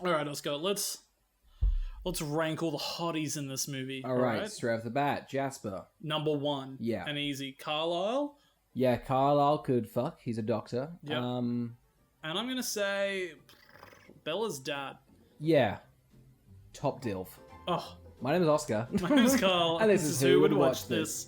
All right, let's go. Let's rank all the hotties in this movie. All right, straight off the bat, Jasper. Number 1. Yeah. An easy. Carlisle. Yeah, Carlisle could fuck. He's a doctor. Yep. And I'm going to say Bella's dad. Yeah. Top dilf. Oh. My name is Oscar. My name is Carl. And this is Who Would Watch This.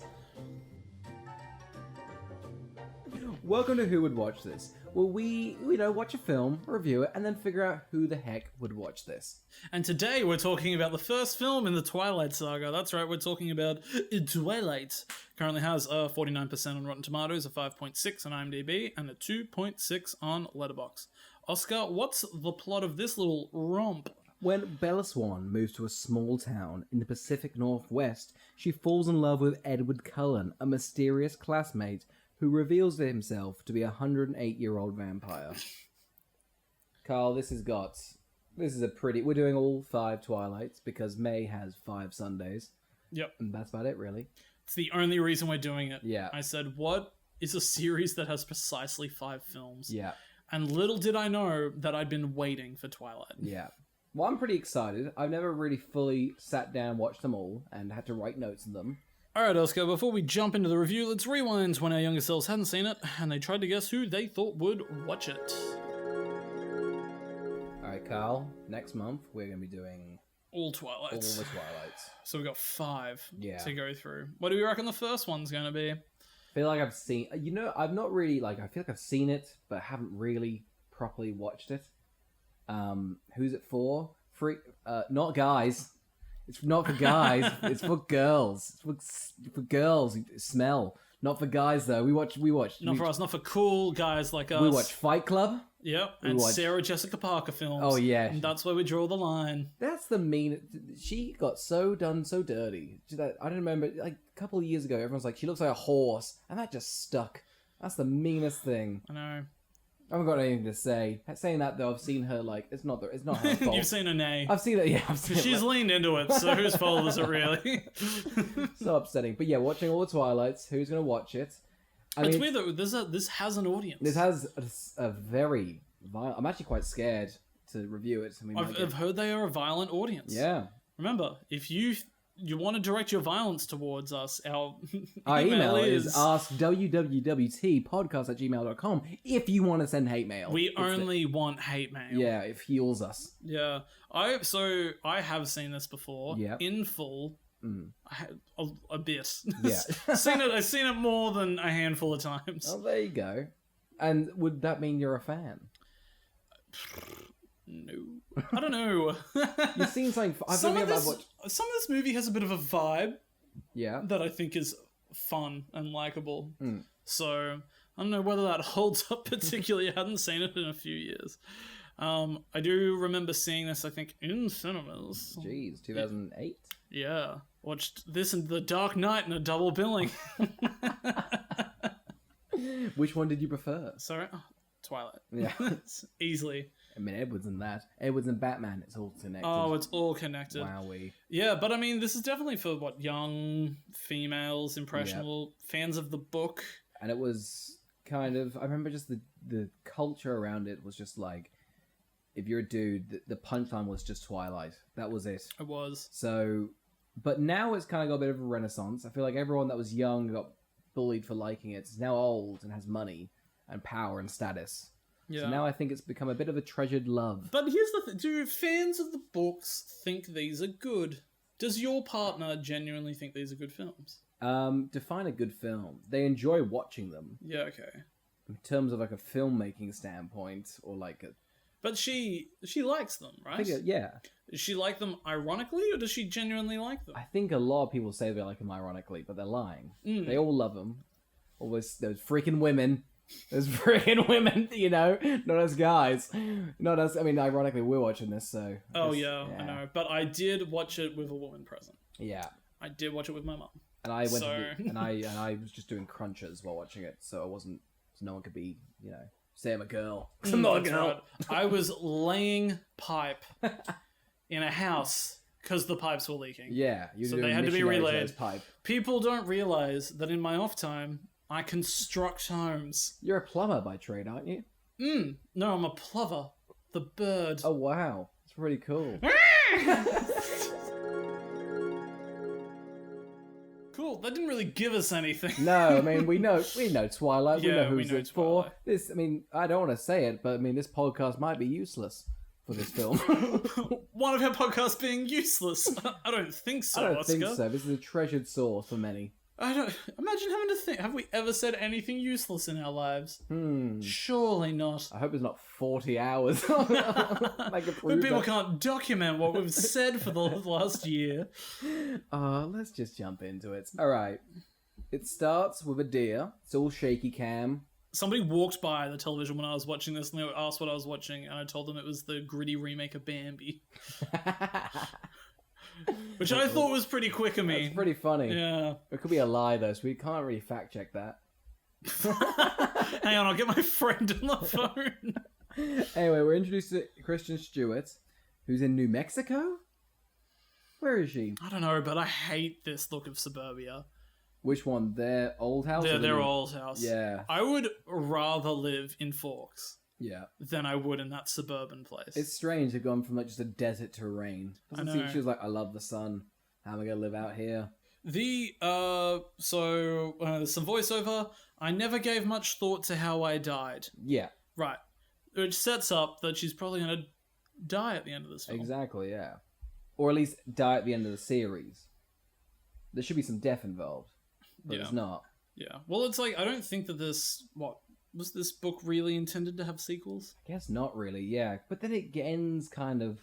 Welcome to Who Would Watch This. Well, we watch a film, review it, and then figure out who the heck would watch this. And today we're talking about the first film in the Twilight saga. That's right, we're talking about Twilight. Currently has a 49% on Rotten Tomatoes, a 5.6 on IMDb, and a 2.6 on Letterboxd. Oscar, what's the plot of this little romp? When Bella Swan moves to a small town in the Pacific Northwest, she falls in love with Edward Cullin, a mysterious classmate who reveals himself to be a 108-year-old vampire. Carl, this is a pretty... We're doing all 5 Twilights because May has 5 Sundays. Yep. And that's about it, really. It's the only reason we're doing it. Yeah. I said, what is a series that has precisely 5 films? Yeah. And little did I know that I'd been waiting for Twilight. Yeah. Well, I'm pretty excited. I've never really fully sat down and watched them all and had to write notes on them. Alright, Oscar, before we jump into the review, let's rewind when our younger selves hadn't seen it, and they tried to guess who they thought would watch it. Alright, Carl, next month we're going to be doing... All Twilights. All the Twilights. So we've got 5 to go through. What do we reckon the first one's going to be? I feel like I've seen... I've not really... I feel like I've seen it, but haven't really properly watched it. Who's it for? Not guys. It's not for guys. It's for girls. It's for girls who smell. Not for guys though. We watch. Not for us. Not for cool guys like us. We watch Fight Club. Yep. And Sarah Jessica Parker films. Oh yeah. And that's where we draw the line. That's the mean. She got so dirty. I don't remember. Like a couple of years ago, everyone's like, she looks like a horse, and that just stuck. That's the meanest thing. I know. I haven't got anything to say. Saying that though, I've seen her like it's not her fault. You've seen her nay. I've seen it. Yeah, I've seen it. She's leaned into it. So whose fault is it really? So upsetting. But yeah, watching all the Twilights. Who's gonna watch it? It's weird though. This has an audience. This has a very violent. I'm actually quite scared to review it. So I've heard they are a violent audience. Yeah. Remember, if you want to direct your violence towards us, our email is askwwtpodcast@gmail.com if you want to send hate mail. We only want hate mail. Yeah, it heals us. Yeah. I have seen this before. Yeah. In full. I had a bit. Yeah. I've seen it more than a handful of times. Oh, there you go. And would that mean you're a fan? No. I don't know. You've seen something... Some of this movie has a bit of a vibe. Yeah. That I think is fun and likable. So, I don't know whether that holds up particularly. I hadn't seen it in a few years. I do remember seeing this, I think, in cinemas. Jeez, 2008? Yeah. Watched this and The Dark Knight in a double billing. Which one did you prefer? Sorry? Oh, Twilight. Yeah. Easily. I mean, Edward's in that. Edward's in Batman. It's all connected. Oh, it's all connected. Wowee. Yeah, but I mean, this is definitely for, young females, impressionable, fans of the book. And it was kind of... I remember just the culture around it was just like... If you're a dude, the punchline was just Twilight. That was it. It was. So... But now it's kind of got a bit of a renaissance. I feel like everyone that was young got bullied for liking it. Is now old and has money and power and status. Yeah. So now I think it's become a bit of a treasured love. But here's the thing. Do fans of the books think these are good? Does your partner genuinely think these are good films? Define a good film. They enjoy watching them. Yeah, okay. In terms of like a filmmaking standpoint or like a... But she likes them, right? I think yeah. Does she like them ironically, or does she genuinely like them? I think a lot of people say they like them ironically, but they're lying. They all love them. Always those freaking women. Those freaking women, not us guys. Not us. I mean, ironically, we're watching this, so... Oh, yeah, I know. But I did watch it with a woman present. Yeah. I did watch it with my mum. And I went and I was just doing crunches while watching it, so I wasn't... So no one could be, say I'm a girl. I'm not a girl. Right. I was laying pipe in a house because the pipes were leaking. Yeah. So they had to be relayed. People don't realize that in my off time, I construct homes. You're a plumber by trade, aren't you? No, I'm a plover. The bird. Oh, wow. It's pretty cool. Cool. That didn't really give us anything. No, I mean we know Twilight. We Yeah, know who's we know it's for. Twilight. This, I mean, I don't want to say it, but I mean this podcast might be useless for this film. One of our podcasts being useless. I don't think so, I don't Oscar. think so. This is a treasured source for many. I don't imagine having to think. Have we ever said anything useless in our lives? Hmm. Surely not. I hope it's not 40 hours. Like a But proof people that- can't document what we've said for the last year. Let's just jump into it. All right. It starts with a deer. It's all shaky cam. Somebody walked by the television when I was watching this, and they asked what I was watching, and I told them it was the gritty remake of Bambi, which I thought was pretty quick of me. It's pretty funny. Yeah. It could be a lie though, so we can't really fact check that. Hang on, I'll get my friend on the phone. Anyway, we're introduced to Kristen Stewart, who's in New Mexico. Where is she? I don't know, but I hate this look of suburbia. Which one? Their old house? or the Their new- old house. Yeah, I would rather live in Forks yeah. than I would in that suburban place. It's strange they've gone from like just a desert to rain. I know. She was like, I love the sun. How am I gonna live out here? There's some voiceover. I never gave much thought to how I died. Yeah, Right. Which sets up that she's probably going to die at the end of this film. exactly. Yeah, or at least die at the end of the series. There should be some death involved, but Yeah. it's not. Yeah. Well, it's like, I don't think that was this book really intended to have sequels? I guess not really. Yeah, but then it ends kind of.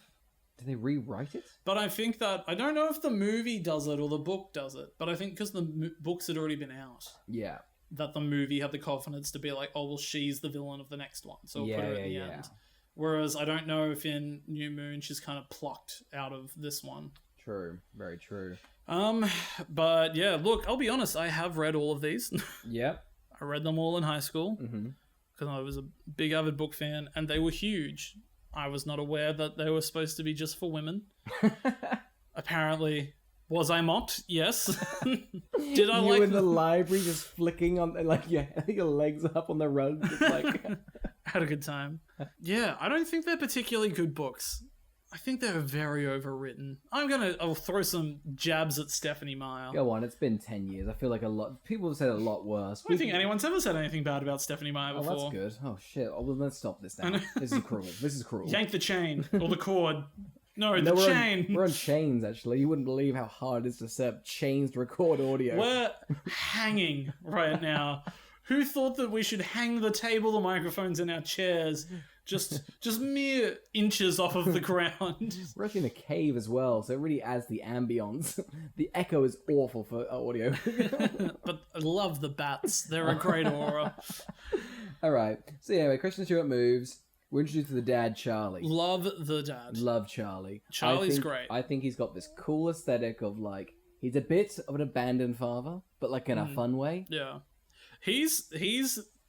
Did they rewrite it? But I think that, I don't know if the movie does it or the book does it, but I think because the books had already been out, Yeah. that the movie had the confidence to be like, oh, well, she's the villain of the next one, so we'll put her at the Yeah. end. Whereas I don't know if in New Moon she's kind of plucked out of this one. True. Very true. But yeah, look, I'll be honest, I have read all of these. Yep. I read them all in high school Mm-hmm. because I was a big avid book fan, and they were huge. I was not aware that they were supposed to be just for women. Apparently, was I mocked? Yes. Did I you like in the library just flicking on like your legs up on the rug, just like had a good time. Yeah, I don't think they're particularly good books. I think they're very overwritten. I'll throw some jabs at Stephanie Meyer. go on. It's been 10 years. I feel like a lot people have said a lot worse. I don't think anyone's ever said anything bad about Stephanie Meyer Oh, before. that's good. Oh shit. Oh, well, let's stop this now. This is cruel. This is cruel. Yank the chain or the cord. No, No, the we're chain. we're on chains. Actually, you wouldn't believe how hard it is to set up chains to record audio. We're hanging right now. Who thought that we should hang the table, the microphones, and our chairs just mere inches off of the ground? We're actually in a cave as well, so it really adds the ambience. The echo is awful for audio. But I love the bats. They're a great aura. All right. So anyway, Kristen Stewart moves. We're introduced to the dad, Charlie. Love the dad. Love Charlie. Charlie's I think- great. I think he's got this cool aesthetic of like he's a bit of an abandoned father, but like in a fun way. Yeah. He's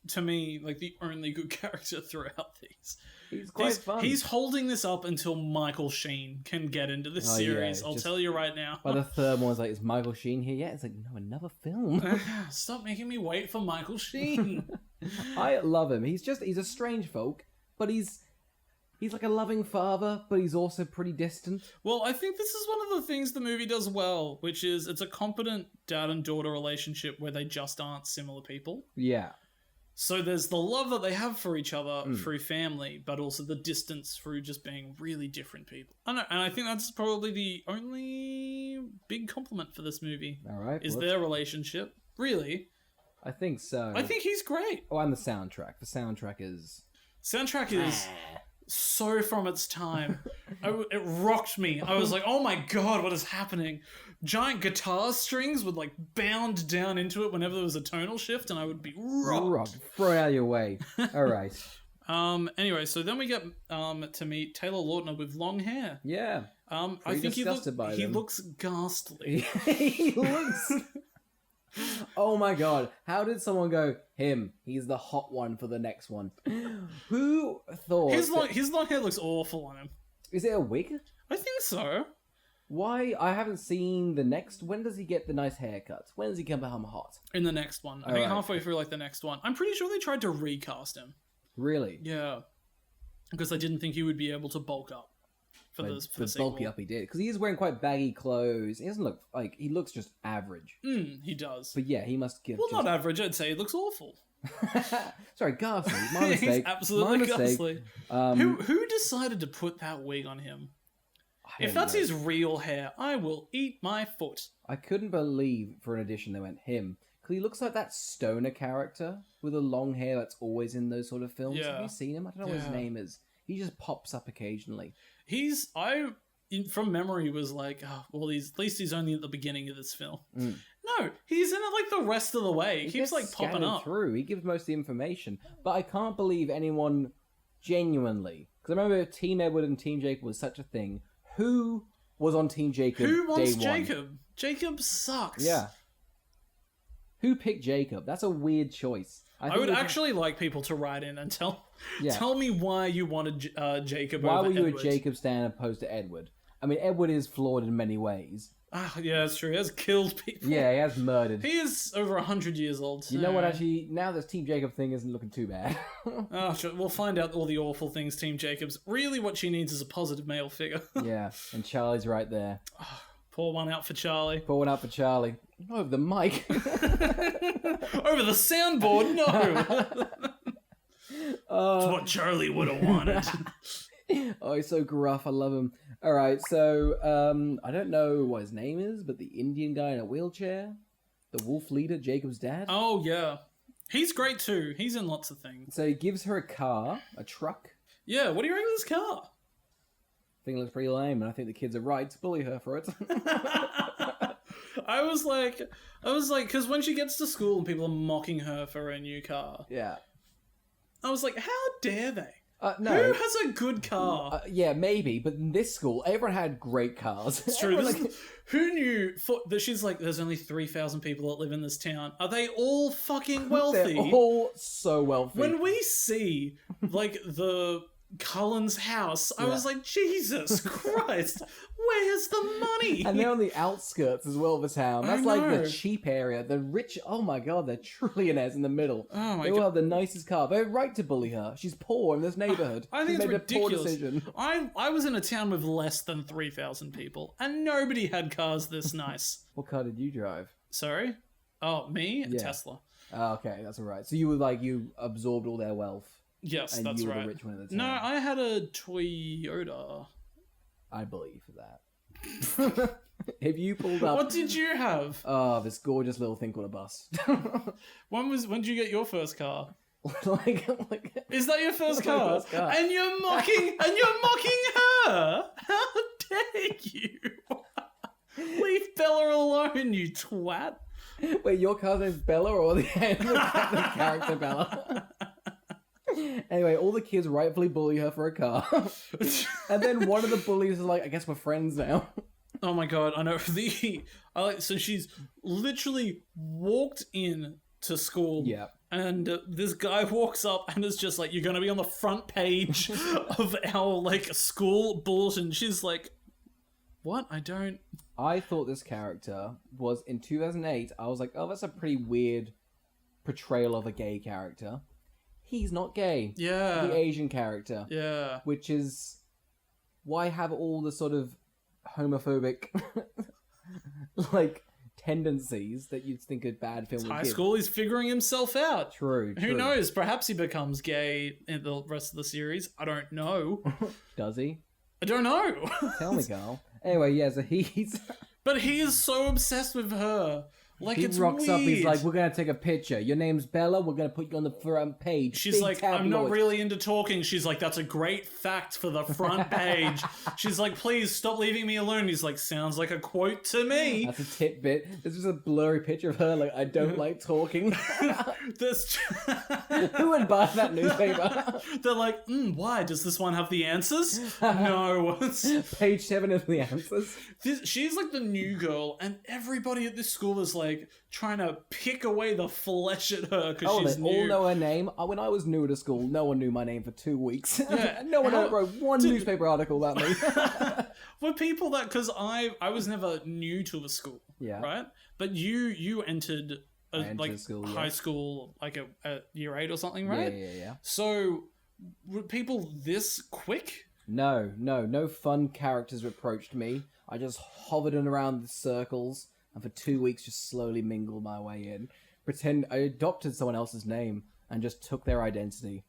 to me like the only good character throughout these. He's quite fun. He's holding this up until Michael Sheen can get into this Oh, yeah, series. it's I'll just- tell you right now. By the third one's like, is Michael Sheen here yet? It's like, no, another film. Stop making me wait for Michael Sheen. I love him. He's a strange folk, but he's like a loving father, but he's also pretty distant. Well, I think this is one of the things the movie does well, which is it's a competent dad and daughter relationship where they just aren't similar people. Yeah. So there's the love that they have for each other through family, but also the distance through just being really different people. And I think that's probably the only big compliment for this movie, All right. is well, their relationship. Really. I think so. I think he's great. Oh, and the soundtrack. The soundtrack is... Soundtrack is so from its time. It rocked me. I was like, oh my god, what is happening? Giant guitar strings would like bound down into it whenever there was a tonal shift, and I would be rocked. Rock. Throw it out of your way. All right. Anyway, so then we get to meet Taylor Lautner with long hair. Yeah. I Pretty think disgusted by he them. looks ghastly. He looks... Oh my god. How did someone go, him, he's the hot one for the next one? Who thought... His long hair looks awful on him. Is it a wig? I think so. Why? I haven't seen the next... When does he get the nice haircuts? When does he come home hot? In the next one. I think Alright. halfway through like the next one. I'm pretty sure they tried to recast him. Really? Yeah. Because they didn't think he would be able to bulk up for the the sequel. bulky up he did, because he is wearing quite baggy clothes. He doesn't look like, he looks just average. He does. But yeah, he must give. Well, not average. I'd say he looks awful. Sorry, ghastly. My mistake. He's absolutely My mistake. ghastly. Um, Who decided to put that wig on him? I If don't that's know. his real hair, I will eat my foot. I couldn't believe for an edition they went him. Because he looks like that stoner character with the long hair that's always in those sort of films. Yeah. Have you seen him? I don't know what his name is. He just pops up occasionally. From memory, was like, oh, well, at least he's only at the beginning of this film. Mm. No, he's in it like the rest of the way. He keeps gets like popping scattered up. through. He gives most of the information. But I can't believe anyone genuinely... Because I remember Team Edward and Team Jacob was such a thing. Who was on Team Jacob Who wants day one? Jacob? Jacob sucks. Yeah. Who picked Jacob? That's a weird choice. I would actually like people to write in and tell me why you wanted Jacob Why over were you Edward. a Jacob stan opposed to Edward? I mean, Edward is flawed in many ways. Ah, yeah, that's true. He has killed people. Yeah, he has murdered. He is over 100 years old. You know what, actually, now this Team Jacob thing isn't looking too bad. Oh, sure. We'll find out all the awful things Team Jacob's. Really what she needs is a positive male figure. Yeah, and Charlie's right there. Pour one out for Charlie. Pour one out for Charlie. Over the mic. Over the soundboard, no! That's what Charlie would have wanted. Oh, he's so gruff. I love him. All right, so I don't know what his name is, but the Indian guy in a wheelchair, the wolf leader, Jacob's dad. Oh, yeah. He's great too. He's in lots of things. So he gives her a car, a truck. Yeah, what do you reckon of this car? I think it looks pretty lame, and I think the kids are right to bully her for it. I was like, because when she gets to school and people are mocking her for her new car, Yeah. I was like, how dare they? No. Who has a good car? Yeah, maybe, but in this school, everyone had great cars. It's true. Who knew that she's like, there's only 3,000 people that live in this town. Are they all fucking wealthy? They're all so wealthy. When we see, like, the Cullin's house, I was like, Jesus Christ, where's the money? And they're on the outskirts as well of the town. That's like the cheap area. The rich, oh my god, they're trillionaires in the middle. Oh my they all have the nicest car. They're right to bully her. She's poor in this neighborhood. I think She it's made a poor ridiculous. decision. I was in a town with less than 3,000 people, and nobody had cars this nice. What car did you drive? Sorry? Oh, me? Yeah. Tesla. Oh, okay, that's all right. So you were like, you absorbed all their wealth. Yes, And that's you were right. the rich one in the town. No, I had a Toyota. I believe for that. If you pulled up... What did you have? Oh, this gorgeous little thing called a bus. When did you get your first car? like, Is that your first That's my car? first car. And you're mocking her? How dare you? Leave Bella alone, you twat. Wait, your car's name's Bella or the character Bella? Anyway, all the kids rightfully bully her for a car. And then one of the bullies is like, I guess we're friends now. Oh my god, I know. So she's literally walked in to school. Yeah. And this guy walks up and is just like, you're going to be on the front page of our, like, school bulletin. She's like, what? I thought this character was, in 2008, I was like, oh, that's a pretty weird portrayal of a gay character. He's not gay. Yeah. The Asian character. Yeah. Which is, why have all the sort of homophobic, like, tendencies that you'd think a bad film would High give. school, he's figuring himself out. True. Who knows? Perhaps he becomes gay in the rest of the series. I don't know. Does he? I don't know. Tell me, Carl. Anyway, yeah, so he's... But he is so obsessed with her. Like, He it's rocks weird. up, he's like, we're going to take a picture. Your name's Bella, we're going to put you on the front page. She's Big like, I'm not tabloid." really into talking. She's like, that's a great fact for the front page. She's like, please stop leaving me alone. He's like, sounds like a quote to me. That's a tidbit. This is a blurry picture of her, like, I don't like talking. This... Who would buy that newspaper? They're like, why? Does this one have the answers? No. Page 7 of the answers. She's like the new girl, and everybody at this school is like trying to pick away the flesh at her because Oh, she's they new. all know her name. When I was new to school, no one knew my name for 2 weeks. Yeah. No one wrote one newspaper article about me. For people that, because I was never new to a school, Yeah. right? But you entered school, yeah. high school like at year 8 or something, right? Yeah. So were people this quick No fun characters approached me. I just hovered in around the circles, and for 2 weeks just slowly mingled my way in. Pretend I adopted someone else's name and just took their identity.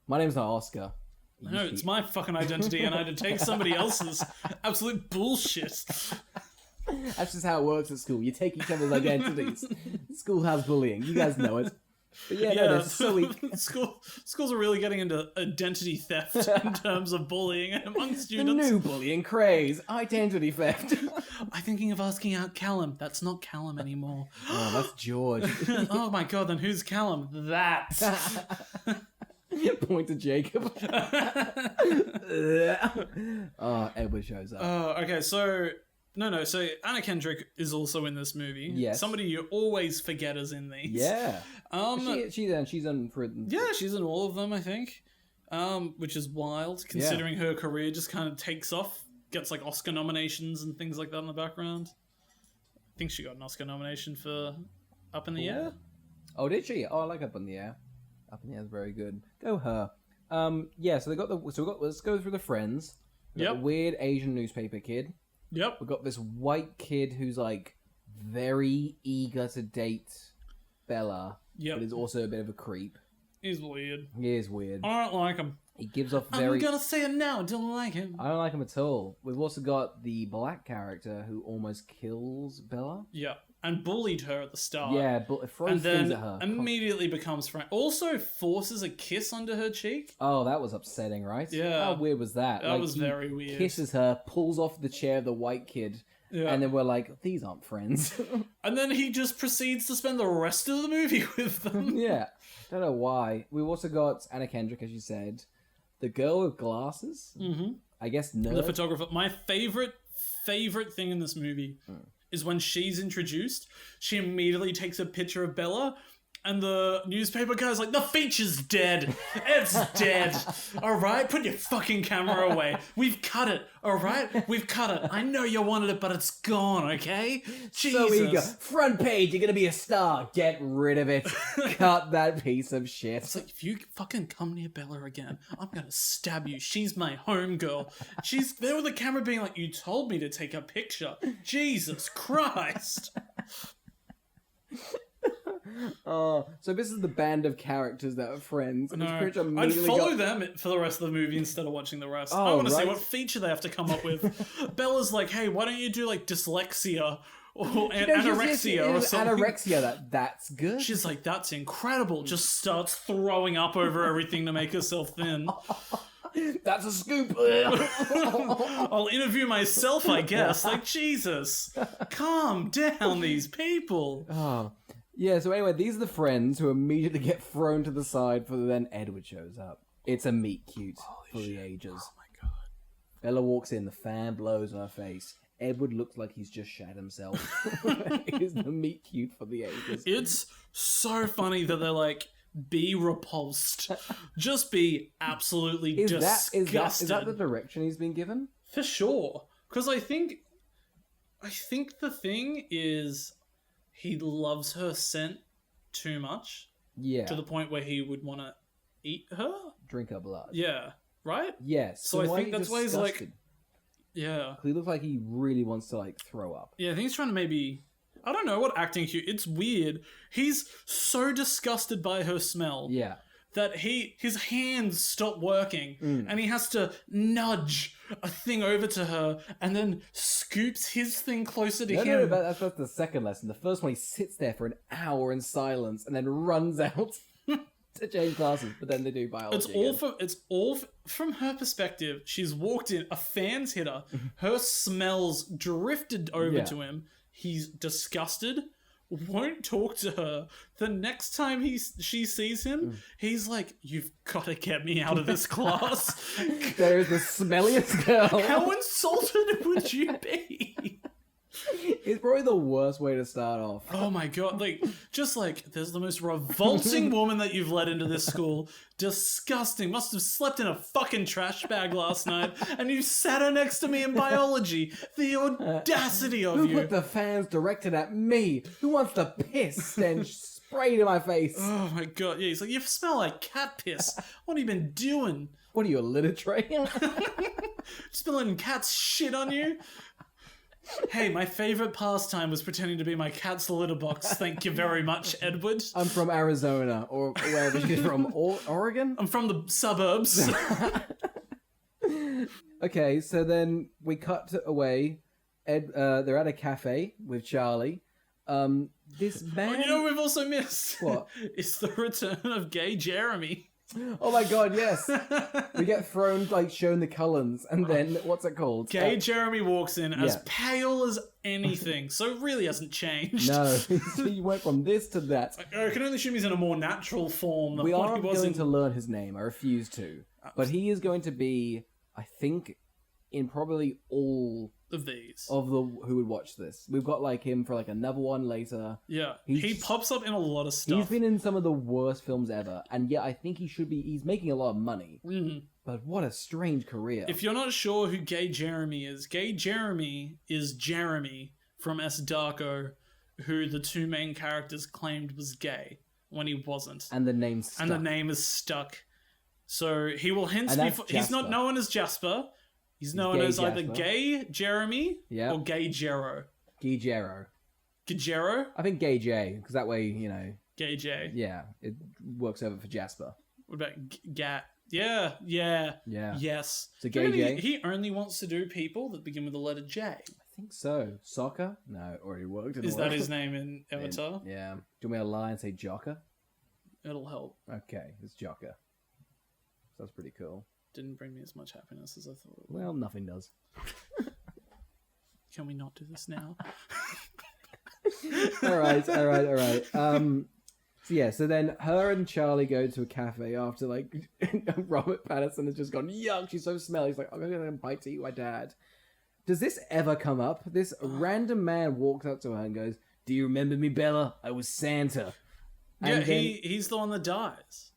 My name's not Oscar. No, it's my fucking identity, and I had to take somebody else's. Absolute bullshit. That's just how it works at school. You take each other's identities. Schoolhouse bullying. You guys know it. But yeah, no, they're silly. Schools are really getting into identity theft in terms of bullying among The students. new bullying craze. Identity theft. I'm thinking of asking out Callum. That's not Callum anymore. Oh, that's George. Oh my god, then who's Callum? That. Point to Jacob. Edward shows up. Oh, okay, so... No, so Anna Kendrick is also in this movie. Yes. Somebody you always forget is in these. Yeah. She's in for... Yeah, she's in all of them, I think. Which is wild, considering her career just kind of takes off. Gets, like, Oscar nominations and things like that in the background. I think she got an Oscar nomination for Up in the Air. Oh, did she? Oh, I like Up in the Air. Up in the Air is very good. Go her. Yeah, so let's go through the friends. We got the weird Asian newspaper kid. Yep. We've got this white kid who's, like, very eager to date Bella. Yep. But is also a bit of a creep. He's weird. He is weird. I don't like him. He gives off very... I'm gonna say it now, I don't like him. I don't like him at all. We've also got the black character who almost kills Bella. Yeah. And bullied her at the start. Yeah, but throws and things then at her. immediately becomes friend. Also forces a kiss under her cheek. Oh, that was upsetting, right? Yeah. How weird was that? That was very weird. Kisses her, pulls off the chair of the white kid, and then we're like, these aren't friends. And then he just proceeds to spend the rest of the movie with them. Yeah. Don't know why. We've also got Anna Kendrick, as you said. The girl with glasses. Mm-hmm. I guess nerd. The photographer. My favorite thing in this movie is when she's introduced, she immediately takes a picture of Bella, and the newspaper guy's like, the feature's dead. It's dead. All right? Put your fucking camera away. We've cut it. All right? We've cut it. I know you wanted it, but it's gone, okay? Jesus. So eager. Front page, you're gonna be a star. Get rid of it. Cut that piece of shit. It's like, if you fucking come near Bella again, I'm gonna stab you. She's my homegirl. She's there with the camera being like, you told me to take a picture. Jesus Christ. Oh, so this is the band of characters that are friends. No, I'd follow them for the rest of the movie instead of watching the rest. I want to see what feature they have to come up with. Bella's like, hey, why don't you do like dyslexia or anorexia or something? Anorexia, that's good. She's like, that's incredible. Just starts throwing up over everything to make herself thin. That's a scoop. I'll interview myself, I guess. Like, Jesus. Calm down, these people. Oh. Yeah, so anyway, these are the friends who immediately get thrown to the side for then Edward shows up. It's a meet cute for the ages. Oh my god. Bella walks in, the fan blows on her face. Edward looks like he's just shat himself. It is the meet cute for the ages. It's so funny that they're like, be repulsed. Just be absolutely disgusted. Is that the direction he's been given? For sure. Because I think the thing is he loves her scent too much. Yeah. To the point where he would want to eat her? Drink her blood. Yeah. Right? Yes. So I think that's why he's like... Yeah. He looks like he really wants to, like, throw up. Yeah, I think he's trying to maybe... I don't know what acting... It's weird. He's so disgusted by her smell. Yeah. That his hands stop working and he has to nudge a thing over to her and then scoops his thing closer to him. No, that's the second lesson. The first one, he sits there for an hour in silence and then runs out to change classes, but then they do biology. It's all from her perspective. She's walked in, a fan's hit her, her smells drifted over to him. He's disgusted. Won't talk to her. The next time she sees him, he's like, you've got to get me out of this class. There's the smelliest girl. How insulted would you be? It's probably the worst way to start off. Oh my god, there's the most revolting woman that you've let into this school. Disgusting. Must have slept in a fucking trash bag last night, and you sat her next to me in biology. The audacity of you. Who put the fans directed at me? Who wants the piss stench sprayed in my face? Oh my god, yeah, he's like, you smell like cat piss. What have you been doing? What are you, a litter tray? Just been letting cats shit on you? Hey, my favourite pastime was pretending to be my cat's litter box. Thank you very much, Edward. I'm from Arizona, or wherever she's from. Oregon? I'm from the suburbs. Okay, so then we cut away. They're at a cafe with Charlie. This man... You know what we've also missed? What? It's the return of gay Jeremy. Oh my god, yes. We get thrown, shown the Cullins, and then, what's it called? Gay Jeremy walks in as pale as anything, so it really hasn't changed. No, he went from this to that. I can only assume he's in a more natural form than We what are he was going in... to learn his name, I refuse to. But he is going to be, I think, in probably all... of these. Of the Who Would Watch This. We've got him for another one later. Yeah. He pops up in a lot of stuff. He's been in some of the worst films ever, and yet I think he's making a lot of money. Mm-hmm. But what a strange career. If you're not sure who Gay Jeremy is Jeremy from S. Darko, who the two main characters claimed was gay when he wasn't. And the name's stuck. And the name is stuck. So he will hence be... He's not known as Jasper. He's known as either Gay Jeremy or Gay Jero. Gay Jero. Gajero? I think Gay J, because that way, Gay J. Yeah, it works over for Jasper. What about Gat? Yeah. Yes. So Gay J? He only wants to do people that begin with the letter J. I think so. Soccer? No, already worked. Is that his name in Avatar? Yeah. Do you want me to lie and say Jocker? It'll help. Okay, it's Jocker. So that's pretty cool. Didn't bring me as much happiness as I thought it would. Well, nothing does. Can we not do this now? All right. So then her and Charlie go to a cafe after Robert Pattinson has just gone, yuck, she's so smelly. He's like, I'm going to bite to eat my dad. Does this ever come up? This random man walks up to her and goes, do you remember me, Bella? I was Santa. And he's the one that dies.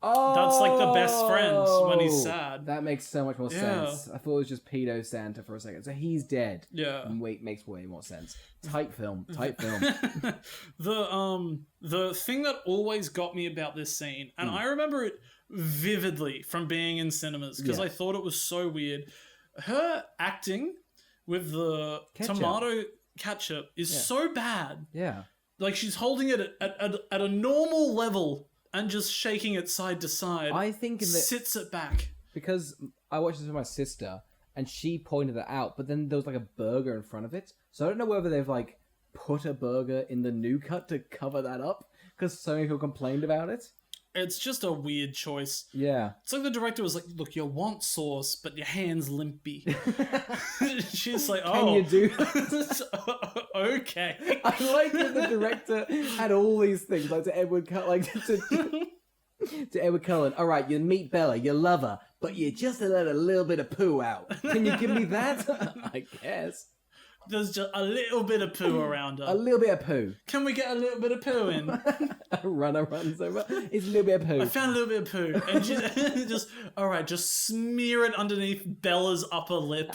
Oh, that's the best friend when he's sad. That makes so much more sense. I thought it was just pedo Santa for a second. So he's dead. Yeah. Makes way more sense. Tight film. The thing that always got me about this scene, and I remember it vividly from being in cinemas because I thought it was so weird. Her acting with the tomato ketchup is so bad. Yeah. She's holding it at a normal level and just shaking it side to side. I think sits it back. Because I watched this with my sister, and she pointed it out, but then there was a burger in front of it. So I don't know whether they've put a burger in the new cut to cover that up, because so many people complained about it. It's just a weird choice. Yeah. It's the director was like, look, you want sauce, but your hand's limpy. She's like, oh. Can you do okay. I like that the director had all these things, to Edward Cullen, to Edward Cullen. All right, you meet Bella, you love her, but you just let a little bit of poo out. Can you give me that? I guess. There's just a little bit of poo around her. A little bit of poo. Can we get a little bit of poo in? A runner runs over. It's a little bit of poo. I found a little bit of poo. And just smear it underneath Bella's upper lip.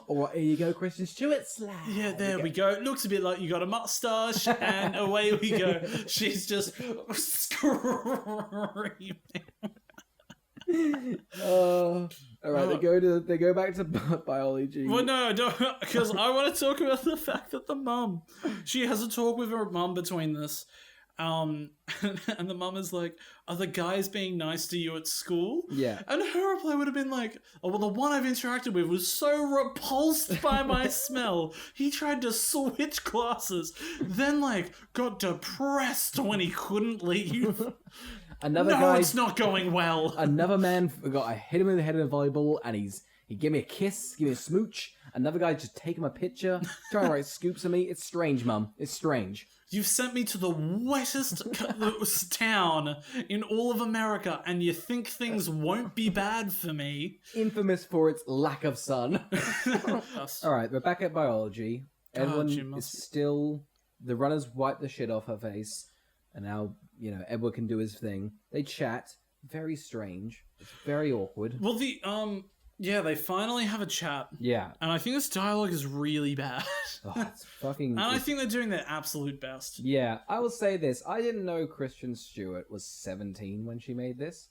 All right, here you go, Kristen Stewart. Slide. Yeah, there we go. It looks a bit like you got a mustache, and away we go. She's just screaming. All right, they go back to biology. Well, no, don't, because I want to talk about the fact that the mum, she has a talk with her mum between this, and the mum is like, "Are the guys being nice to you at school?" Yeah, and her reply would have been like, "Oh, well, the one I've interacted with was so repulsed by my smell, he tried to switch classes, then got depressed when he couldn't leave." It's not going well. Another man I hit him in the head in a volleyball, and he gave me a kiss, gave me a smooch. Another guy just taking my picture, trying to write scoops of me. It's strange, Mum. It's strange. You've sent me to the wettest town in all of America, and you think things won't be bad for me? Infamous for its lack of sun. All right, we're back at biology. Everyone is still... The runners wipe the shit off her face, and now... Edward can do his thing. They chat. Very strange. It's very awkward. Well, they finally have a chat. Yeah. And I think this dialogue is really bad. Oh, it's fucking... And I think they're doing their absolute best. Yeah, I will say this. I didn't know Kristen Stewart was 17 when she made this.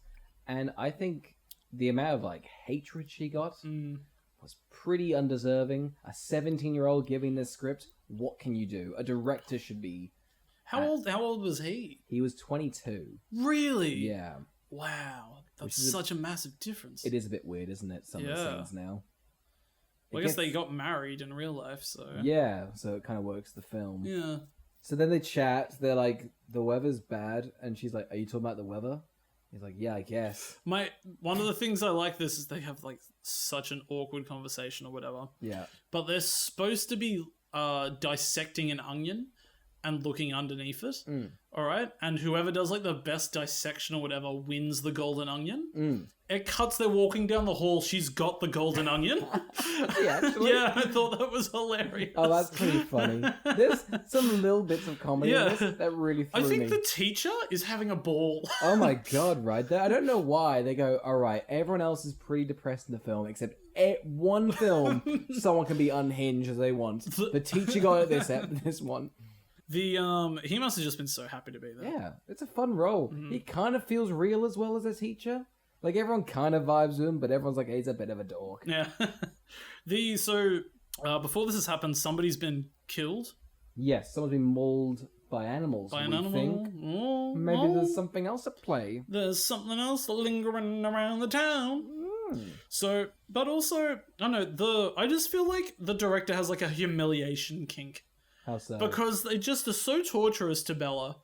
And I think the amount of like hatred she got Mm. was pretty undeserving. A 17-year-old giving this script, what can you do? A director should be. How old was he? He was 22. Really? Yeah. Wow. That's is such a massive difference. It is a bit weird, isn't it? Some of the scenes now. Well, I guess they got married in real life, so... Yeah, so it kind of works the film. Yeah. So then they chat. They're like, the weather's bad. And she's like, are you talking about the weather? He's like, yeah, I guess. One of the things I like this is they have like such an awkward conversation or whatever. Yeah. But they're supposed to be dissecting an onion and looking underneath it. All right? And whoever does like the best dissection or whatever wins the golden onion. It cuts, they're walking down the hall. She's got the golden onion. Yeah, actually. Yeah, I thought that was hilarious. Oh, that's pretty funny. There's some little bits of comedy in this that really threw me. I think the teacher is having a ball. Oh my god, right? I don't know why. They go, all right, everyone else is pretty depressed in the film, except one film, someone can be unhinged as they want. The teacher got it this one. He must have just been so happy to be there. Yeah, it's a fun role. He kind of feels real as well as a teacher. Like, everyone kind of vibes with him, but everyone's like, hey, he's a bit of a dork. Yeah. Before this has happened, somebody's been killed. Yes, someone's been mauled by animals, By an we animal. think. Oh, Maybe there's something else at play. There's something else lingering around the town. So, but also, I don't know, I just feel like the director has like a humiliation kink. How so? Because they just are so torturous to Bella.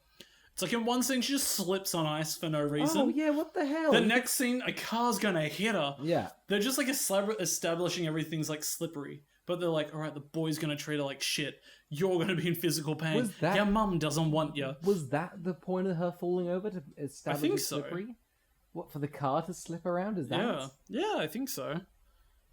It's like in one scene, she just slips on ice for no reason. Oh, yeah, what the hell? The next scene, a car's gonna hit her. Yeah. They're just like establishing everything's like slippery. But they're like, all right, the boy's gonna treat her like shit. You're gonna be in physical pain. Was that- Your mum doesn't want you. Was that the point of her falling over, to establish think it's so. slippery? What, for the car to slip around? Is that Yeah, I think so.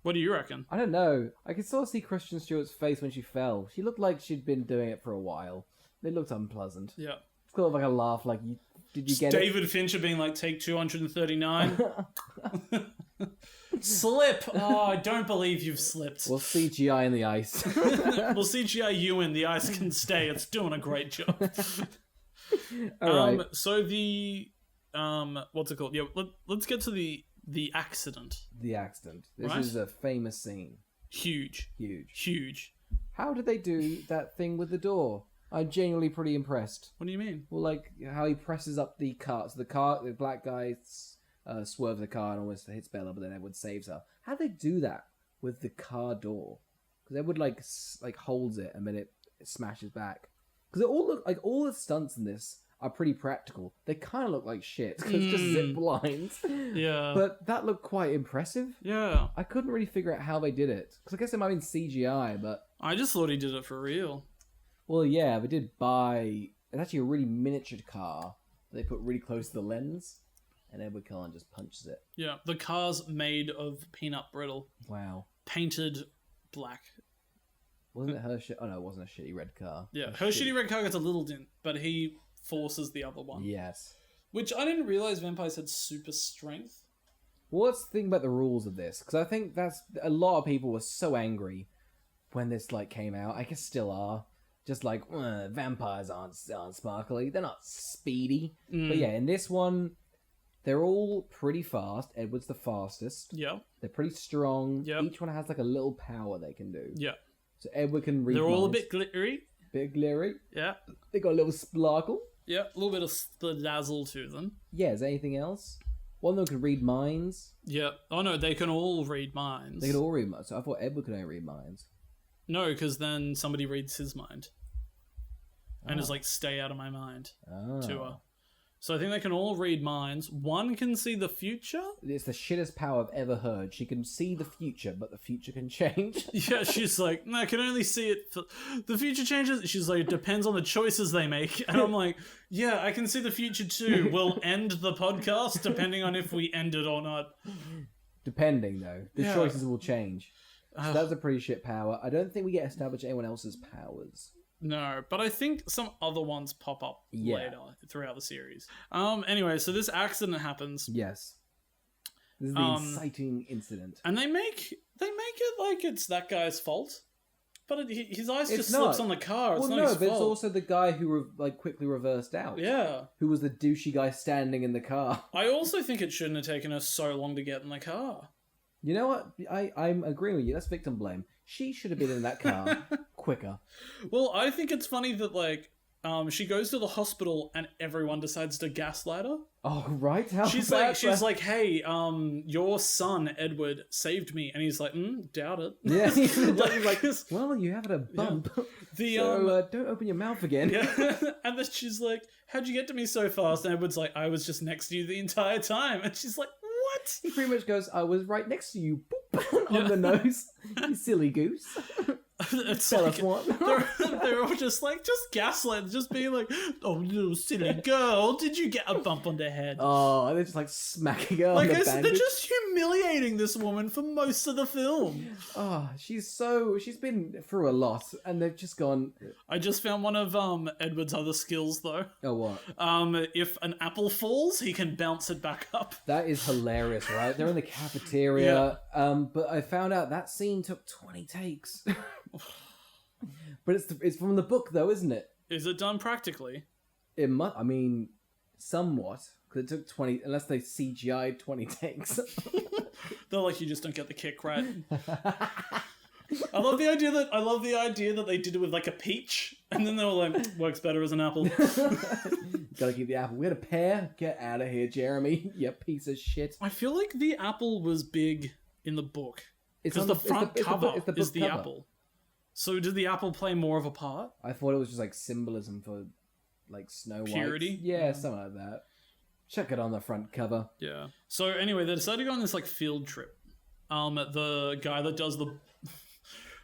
What do you reckon? I don't know. I could sort of see Kristen Stewart's face when she fell. She looked like she'd been doing it for a while. It looked unpleasant. Yeah. It's kind of like a laugh, like, did you get it? David Fincher being like, take 239. Slip! Oh, I don't believe you've slipped. We'll CGI in the ice. We'll CGI you in. The ice can stay. It's doing a great job. Alright. So the... what's it called? Yeah, let's get to the accident. The accident. This Right? is a famous scene. Huge. Huge. How did they do that thing with the door? I'm genuinely pretty impressed. What do you mean? Well, like, how he presses up the car. So the black guy swerves the car and almost hits Bella, but then Edward saves her. How do they do that with the car door? Because Edward, like holds it and then it smashes back. Because it all look like all the stunts in this are pretty practical. They kind of look like shit because it's just zip lines. Yeah. But that looked quite impressive. Yeah. I couldn't really figure out how they did it. Because I guess it might have been CGI, but... I just thought he did it for real. Well, yeah, they did buy... It's actually a really miniature car that they put really close to the lens, and Edward Cullen just punches it. Yeah. The car's made of peanut brittle. Wow. Painted black. Wasn't it her shit? Oh, no, it wasn't a shitty red car. Yeah. Her shitty red car gets a little dent, but he forces the other one. Yes. Which I didn't realize vampires had super strength. What's the thing about the rules of this? Because I think that's... A lot of people were so angry when this, like, came out. I guess still are. Just like, vampires aren't sparkly. They're not speedy. But yeah, in this one, they're all pretty fast. Edward's the fastest. Yeah. They're pretty strong. Yep. Each one has like a little power they can do. Yeah. So Edward can read They're all a minds. bit glittery. Bit glittery. Yeah. They got a little sparkle. Yeah. A little bit of spladazzle to them. Yeah, is there anything else? One of them can read minds. Yeah. Oh no, they can all read minds. They can all read minds. So I thought Edward could only read minds. No, because then somebody reads his mind. And is like, stay out of my mind to her. So I think they can all read minds. One can see the future. It's the shittest power I've ever heard. She can see the future, but the future can change. Yeah, she's like, no, I can only see it. The future changes. She's like, it depends on the choices they make. And I'm like, yeah, I can see the future too. We'll end the podcast depending on if we end it or not. Depending, though. The Yeah. choices will change. So that's a pretty shit power. I don't think we get established anyone else's powers. No, but I think some other ones pop up Yeah. later throughout the series. Anyway, so this accident happens. Yes. This is the inciting incident. And they make it like it's that guy's fault. But his eyes It's just not. slips on the car. It's Well, not no, his but it's fault. also the guy who quickly reversed out. Yeah. Who was the douchey guy standing in the car. I also think it shouldn't have taken her so long to get in the car. You know what? I'm agreeing with you. That's victim blame. She should have been in that car quicker. Well, I think it's funny that, like, she goes to the hospital and everyone decides to gaslight her. Oh, right? How She's bad like, hey, your son, Edward, saved me. And he's like, doubt it. Yeah, he's Like, like, well, you had a bump. The, So don't open your mouth again. yeah. And then she's like, how'd you get to me so fast? And Edward's like, I was just next to you the entire time. And she's like, what? He pretty much goes, I was right next to you, boop, on the nose. You silly goose. It's Bella like, Swan. they're all just gaslight, just being like, oh, little silly girl, did you get a bump on the head? Oh, they're just like smacking her on Like, the they're bandage. just humiliating this woman for most of the film. Oh, she's been through a lot, and they've just gone, I just found one of Edward's other skills, though. oh, what? If an apple falls, he can bounce it back up. That is hilarious, right? They're in the cafeteria, but I found out that scene took 20 takes. But it's from the book, though, isn't it? Is it done practically? It must. I mean, somewhat, because it took 20. Unless they CGI'd 20 takes. They're like, you just don't get the kick right. I love the idea that they did it with like a peach, and then they were like, works better as an apple. Gotta keep the apple. We had a pear. Get out of here, Jeremy. You piece of shit. I feel like the apple was big in the book. It's Because on the it's front cover it's book is the cover. apple. So did the apple play more of a part? I thought it was just like symbolism for like Snow White. Purity? Yeah, something like that. Check it on the front cover. Yeah. So anyway, they decided to go on this like field trip. The guy that does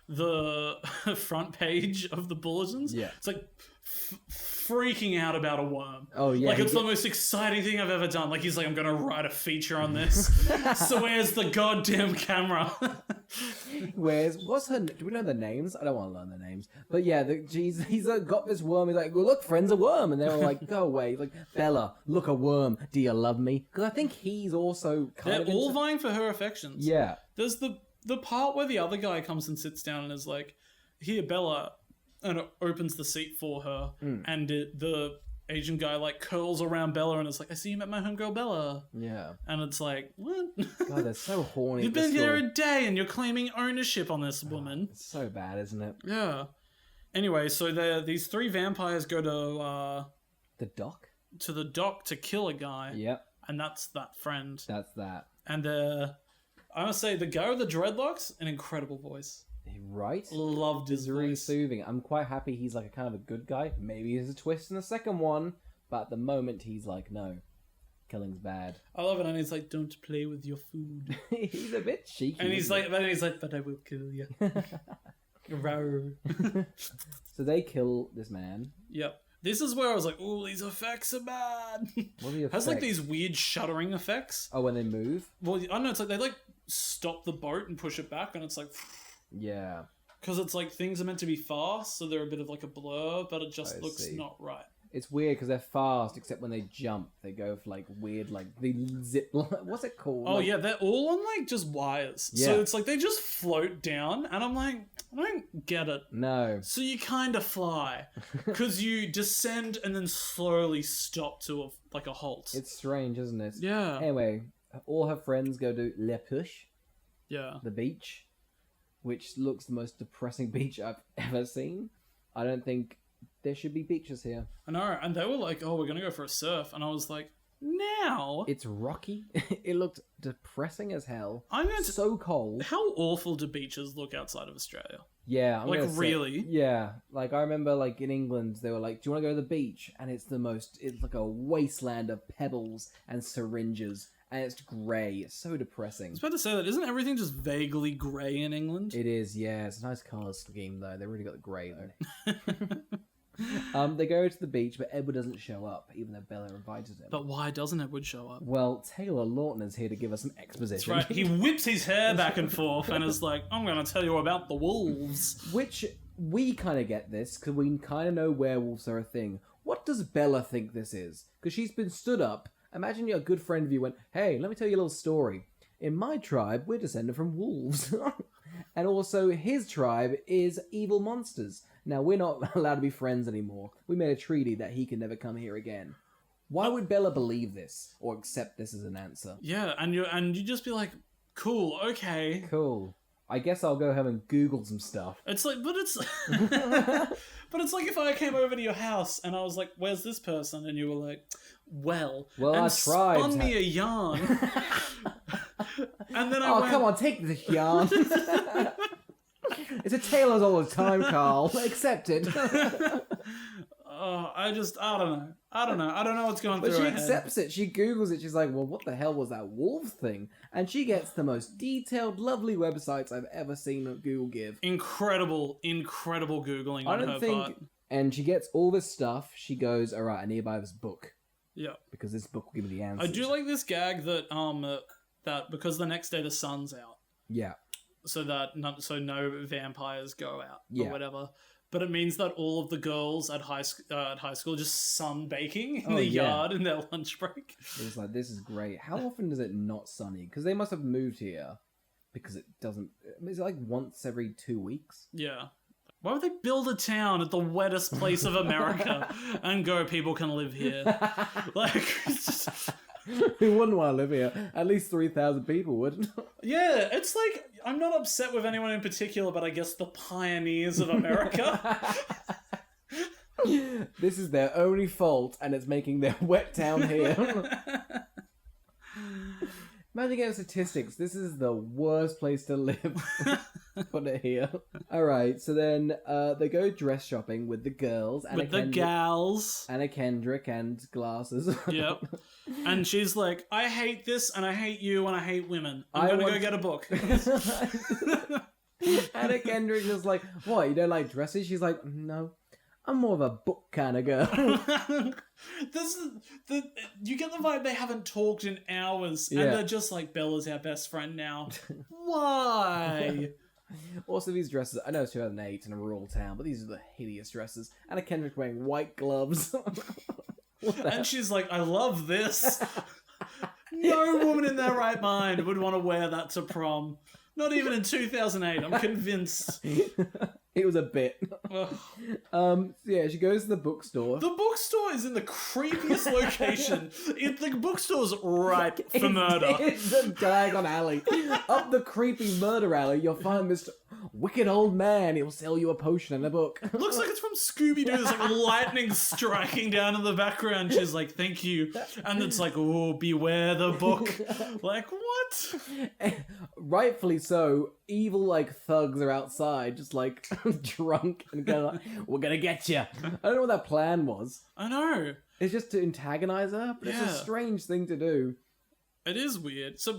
the front page of the bulletins, it's like freaking out about a worm. Oh yeah, like it's the most exciting thing I've ever done. Like he's like, I'm gonna write a feature on this. So where's the goddamn camera? What's her? Do we know the names? I don't want to learn the names. But yeah, he's got this worm. He's like, well, look, friend's a worm, and they're all like, go away. He's like, Bella, look, a worm. Do you love me? Because I think he's also They're all vying for her affections. Yeah. There's the part where the other guy comes and sits down and is like, here, Bella, and it opens the seat for her, and the Asian guy like curls around Bella and it's like, I see you met my homegirl Bella. Yeah. And it's like, what? God, they're so horny. You've been here a day and you're claiming ownership on this woman. It's so bad, isn't it? Yeah. Anyway, so these three vampires go to The dock? to the dock to kill a guy. Yep. And that's that friend. That's that. And I must say, the guy with the dreadlocks, an incredible voice. Right? Loved his It's really voice. soothing. I'm quite happy he's like a kind of a good guy. Maybe there's a twist in the second one, but at the moment he's like, no, killing's bad. I love it, and he's like, "Don't play with your food," He's a bit cheeky. and he's isn't like, "But I will kill you." Rawr. he? So they kill this man. Yep. This is where I was like, "Ooh, these effects are bad." What are the It has like effects? these weird shuddering effects. Oh, when they move? Well, I don't know. It's like they like stop the boat and push it back, and it's like, Yeah. because it's like things are meant to be fast, so they're a bit of like a blur, but it just I looks see. not right. It's weird because they're fast, except when they jump, they go for like weird, like the zip. What's it called? Oh Like- yeah, they're all on like just wires. Yeah. So it's like they just float down, and I'm like, I don't get it. No. So you kind of fly, because you descend and then slowly stop to a halt. It's strange, isn't it? Yeah. Anyway, all her friends go to Le Push, Yeah. the beach, which looks the most depressing beach I've ever seen. I don't think there should be beaches here. I know, and they were like, "Oh, we're gonna go for a surf," and I was like, "Now." It's rocky. It looked depressing as hell. I'm going to. So cold. How awful do beaches look outside of Australia? Yeah, I'm Like, gonna say- really? Yeah, like I remember, like in England, they were like, "Do you want to go to the beach?" And it's like a wasteland of pebbles and syringes, and it's grey. It's so I depressing. was about to say that. Isn't everything just vaguely grey in England? It is, yeah. It's a nice colour scheme though. They really got the grey though. They go to the beach, but Edward doesn't show up, even though Bella invited him. But why doesn't Edward show up? Well, Taylor Lautner's here to give us some exposition. That's right. He whips his hair back and forth and is like, "I'm going to tell you about the wolves." Which, we kind of get this, because we kind of know werewolves are a thing. What does Bella think this is? Because she's been stood up. Imagine a good friend of you went, "Hey, let me tell you a little story. In my tribe, we're descended from wolves." And also, his tribe is evil monsters. Now, we're not allowed to be friends anymore. We made a treaty that he can never come here again. Why would Bella believe this or accept this as an answer? Yeah, and you just be like, cool, okay. Cool. I guess I'll go home and Google some stuff. It's like, but it's like if I came over to your house and I was like, "Where's this person?" and you were like, "Well," and I tried. Spun me a yarn, and then I went, come on, take the yarn. It's a tale as old as time, Carl. Accept it. I don't know what's going through her But she head. accepts it. She Googles it. She's like, well, what the hell was that wolf thing? And she gets the most detailed, lovely websites I've ever seen Google give. Incredible Googling on her part. And she gets all this stuff. She goes, all right, I need to buy this book. Yeah. Because this book will give me the answers. I do like this gag that that because the next day the sun's out. Yeah. So no vampires go out Yeah. or whatever. But it means that all of the girls at high school just sunbaking in the yard in their lunch break. It was like, this is great. How often is it not sunny? Because they must have moved here. Because it doesn't... Is it like once every 2 weeks? Yeah. Why would they build a town at the wettest place of America and go, people can live here? Like, it's just... Who wouldn't want to live here? At least 3,000 people would. Yeah, it's like, I'm not upset with anyone in particular, but I guess the pioneers of America. This is their only fault, and it's making their wet town here. Imagine getting statistics. This is the worst place to live. Put it here. Alright, so then they go dress shopping with the girls. With the gals. Anna Kendrick and glasses. Yep. And she's like, I hate this, and I hate you, and I hate women. I'm going to go get a book. Anna Kendrick is like, what, you don't like dresses? She's like, no. I'm more of a book kind of girl. You get the vibe they haven't talked in hours, and they're just like, Bella's our best friend now. Why? Also, these dresses, I know it's 2008 in a rural town, but these are the hideous dresses. Anna Kendrick wearing white gloves. And she's like, I love this. No woman in their right mind would want to wear that to prom. Not even in 2008, I'm convinced. It was a bit. Yeah, she goes to the bookstore. The bookstore is in the creepiest location. The bookstore's ripe for murder. It's a diagon alley. Up the creepy murder alley, you'll find this wicked old man. He'll sell you a potion and a book. Looks like it's from Scooby-Doo. There's like lightning striking down in the background. She's like, thank you. And it's like, oh, beware the book. Like, what? Rightfully so. Evil, like, thugs are outside, just, like, drunk and kind of like, we're gonna get you. I don't know what that plan was. I know. It's just to antagonize her, but it's a strange thing to do. It is weird. So,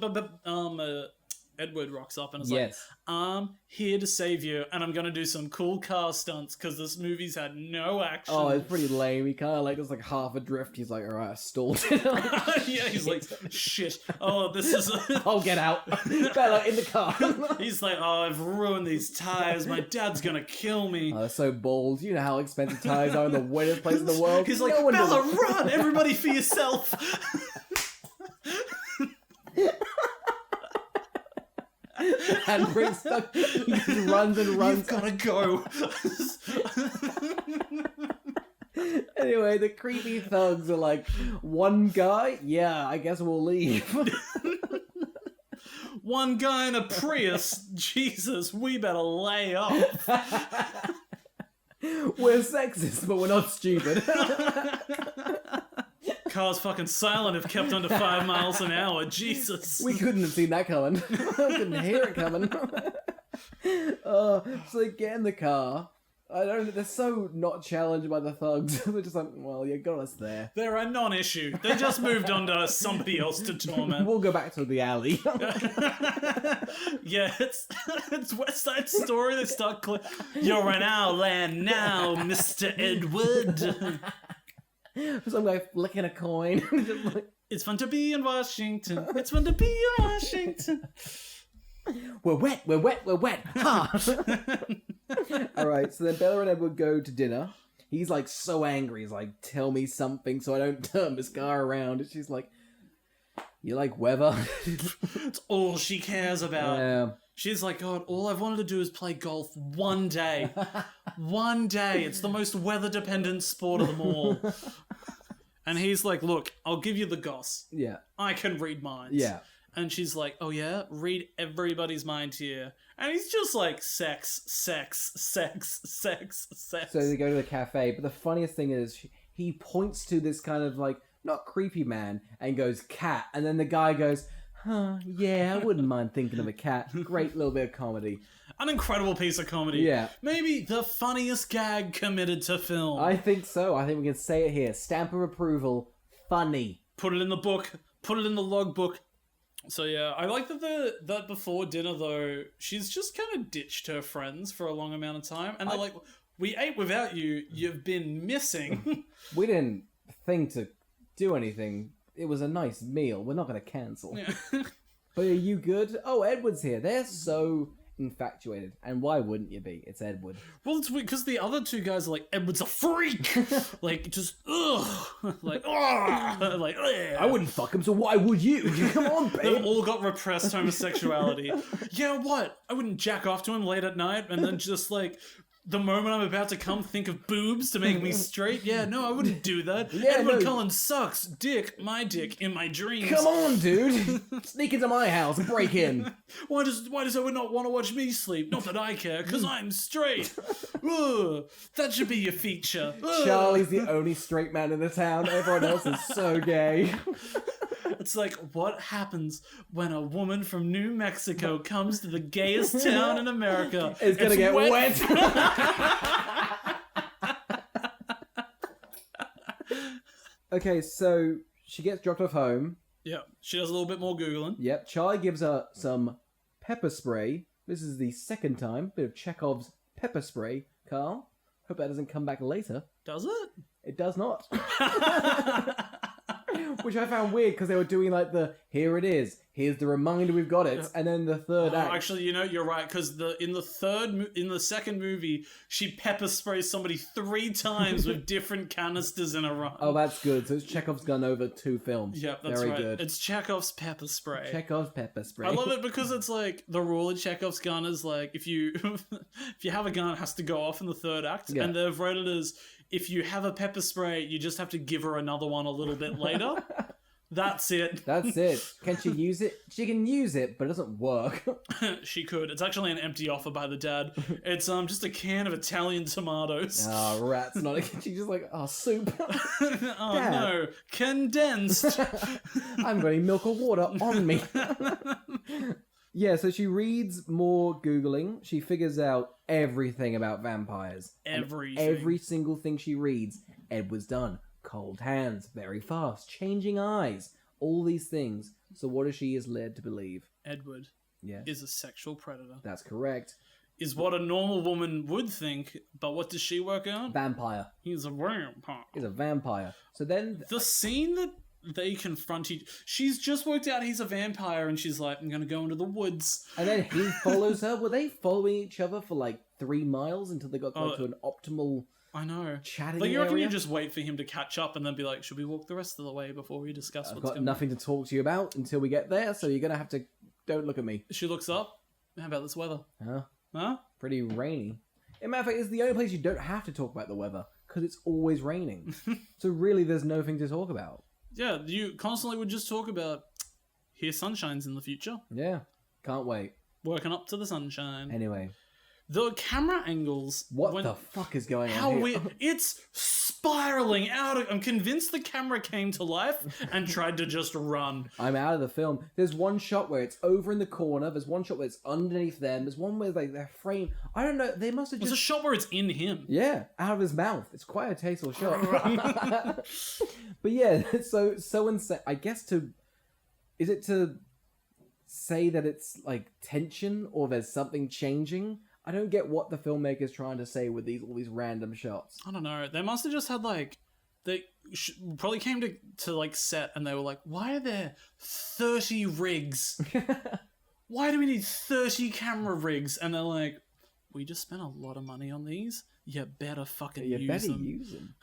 Edward rocks up and is like, I'm here to save you, and I'm going to do some cool car stunts, because this movie's had no action. Oh, it's pretty lame. He kind of like, it's like half a drift. He's like, alright, I stalled it. Yeah, he's like, shit. Oh, this is... I'll get out. Bella, in the car. He's like, oh, I've ruined these tires. My dad's going to kill me. Oh, they're so bold. You know how expensive tires are in the wettest place in the world. He's like, Bella, run! Everybody for yourself! And Rick's stuck. He just runs and runs. You've gotta go. Anyway, the creepy thugs are like, one guy? Yeah, I guess we'll leave. One guy in a Prius? Jesus, we better lay off. We're sexist, but we're not stupid. Car's fucking silent if kept under 5 miles an hour. Jesus. We couldn't have seen that coming. Couldn't hear it coming. So they get in the car. They're so not challenged by the thugs. They're just like, well, you got us there. They're a non-issue. They just moved on to somebody else to torment. We'll go back to the alley. Yeah, it's West Side Story. They start you're in our land now, Mr. Edward. Some guy flicking a coin. It's fun to be in Washington. It's fun to be in Washington. We're wet. Ha! Alright, so then Bella and Edward go to dinner. He's like so angry. He's like, tell me something so I don't turn this car around. And she's like, You like weather? It's all she cares about. Yeah. She's like, God, all I've wanted to do is play golf one day. One day. It's the most weather-dependent sport of them all. And he's like, look, I'll give you the goss. Yeah. I can read minds. Yeah. And she's like, oh yeah? Read everybody's mind here. And he's just like, sex, sex, sex, sex, sex. So they go to the cafe, but the funniest thing is he points to this kind of like, not creepy man, and goes, cat. And then the guy goes, huh, yeah, I wouldn't mind thinking of a cat. Great little bit of comedy. An incredible piece of comedy. Yeah. Maybe the funniest gag committed to film. I think so. I think we can say it here. Stamp of approval. Funny. Put it in the book. Put it in the logbook. So yeah, I like that before dinner though, she's just kind of ditched her friends for a long amount of time. And they're like, we ate without you. You've been missing. We didn't think to do anything. It was a nice meal. We're not going to cancel. Yeah. But are you good? Oh, Edward's here. They're so infatuated. And why wouldn't you be? It's Edward. Well, it's weird because the other two guys are like, Edward's a freak. Like, just, ugh. Like, ugh. Like, ugh. I wouldn't fuck him, so why would you? Come on, babe. They've all got repressed homosexuality. Yeah, what? I wouldn't jack off to him late at night and then just like, the moment I'm about to come, think of boobs to make me straight? Yeah, no, I wouldn't do that. Yeah, Edward no. Cullen sucks. Dick, my dick, in my dreams. Come on, dude. Sneak into my house and break in. Why does Edward not want to watch me sleep? Not that I care, because I'm straight. Ugh, that should be your feature. Ugh. Charlie's the only straight man in the town. Everyone else is so gay. It's like, what happens when a woman from New Mexico comes to the gayest town in America? It's gonna get wet. Okay, so she gets dropped off home. Yeah, she does a little bit more Googling. Yep, Charlie gives her some pepper spray. This is the second time. Bit of Chekhov's pepper spray. Carl, hope that doesn't come back later. Does it? It does not. Which I found weird because they were doing like here it is, here's the reminder we've got it, and then the third act. Actually, you know, you're right, because in the second movie, she pepper sprays somebody 3 times with different canisters in a run. Oh, that's good. So it's Chekhov's gun over 2 films. Yep, that's very right. good. It's Chekhov's pepper spray. Chekhov's pepper spray. I love it because it's like the rule of Chekhov's gun is like if you have a gun, it has to go off in the third act, Yeah. and they've rated it as if you have a pepper spray, you just have to give her another one a little bit later. That's it. That's it. Can she use it? She can use it, but it doesn't work. She could. It's actually an empty offer by the dad. It's just a can of Italian tomatoes. Oh, rats. Not again. She's just like, oh, soup. Oh Dad. no, condensed. I'm going milk or water on me. Yeah, so she reads more Googling. She figures out everything about vampires. And Everything. every single thing she reads, Edward's done. Cold hands, very fast, changing eyes, all these things. So what is she is led to believe? Edward Yeah, is a sexual predator. that's correct. Is what a normal woman would think, but what does she work out? Vampire. He's a vampire. He's a vampire. So then... The scene that they confront she's just worked out he's a vampire, and she's like, I'm gonna go into the woods. And then he follows her. Were they following each other for like 3 miles until they got to an optimal I know. chatting Like, you reckon area? you just wait for him to catch up and then be like, should we walk the rest of the way before we discuss I've what's got going on? nothing to talk to you about until we get there, so you're going to have to... Don't look at me. She looks up. How about this weather? Huh? Huh? Pretty rainy. In matter of fact, it's the only place you don't have to talk about the weather, because it's always raining. So really, there's nothing to talk about. Yeah, you constantly would just talk about, here sunshine's in the future. Yeah. Can't wait. Working up to the sunshine. Anyway. The camera angles... What the fuck is going How on here? weird. It's spiraling out of... I'm convinced the camera came to life and tried to just run. I'm out of the film. There's one shot where it's over in the corner. There's one shot where it's underneath them. There's one where like their frame... I don't know. They must have There's just... a shot where it's in him. Yeah, out of his mouth. It's quite a tasteful shot. But yeah, so insane. I guess is it to say that it's like tension or there's something changing? I don't get what the filmmaker's trying to say with all these random shots. I don't know. They must have just had like... They probably came to like set and they were like, why are there 30 rigs? Why do we need 30 camera rigs? And they're like, we just spent a lot of money on these. You better fucking use them.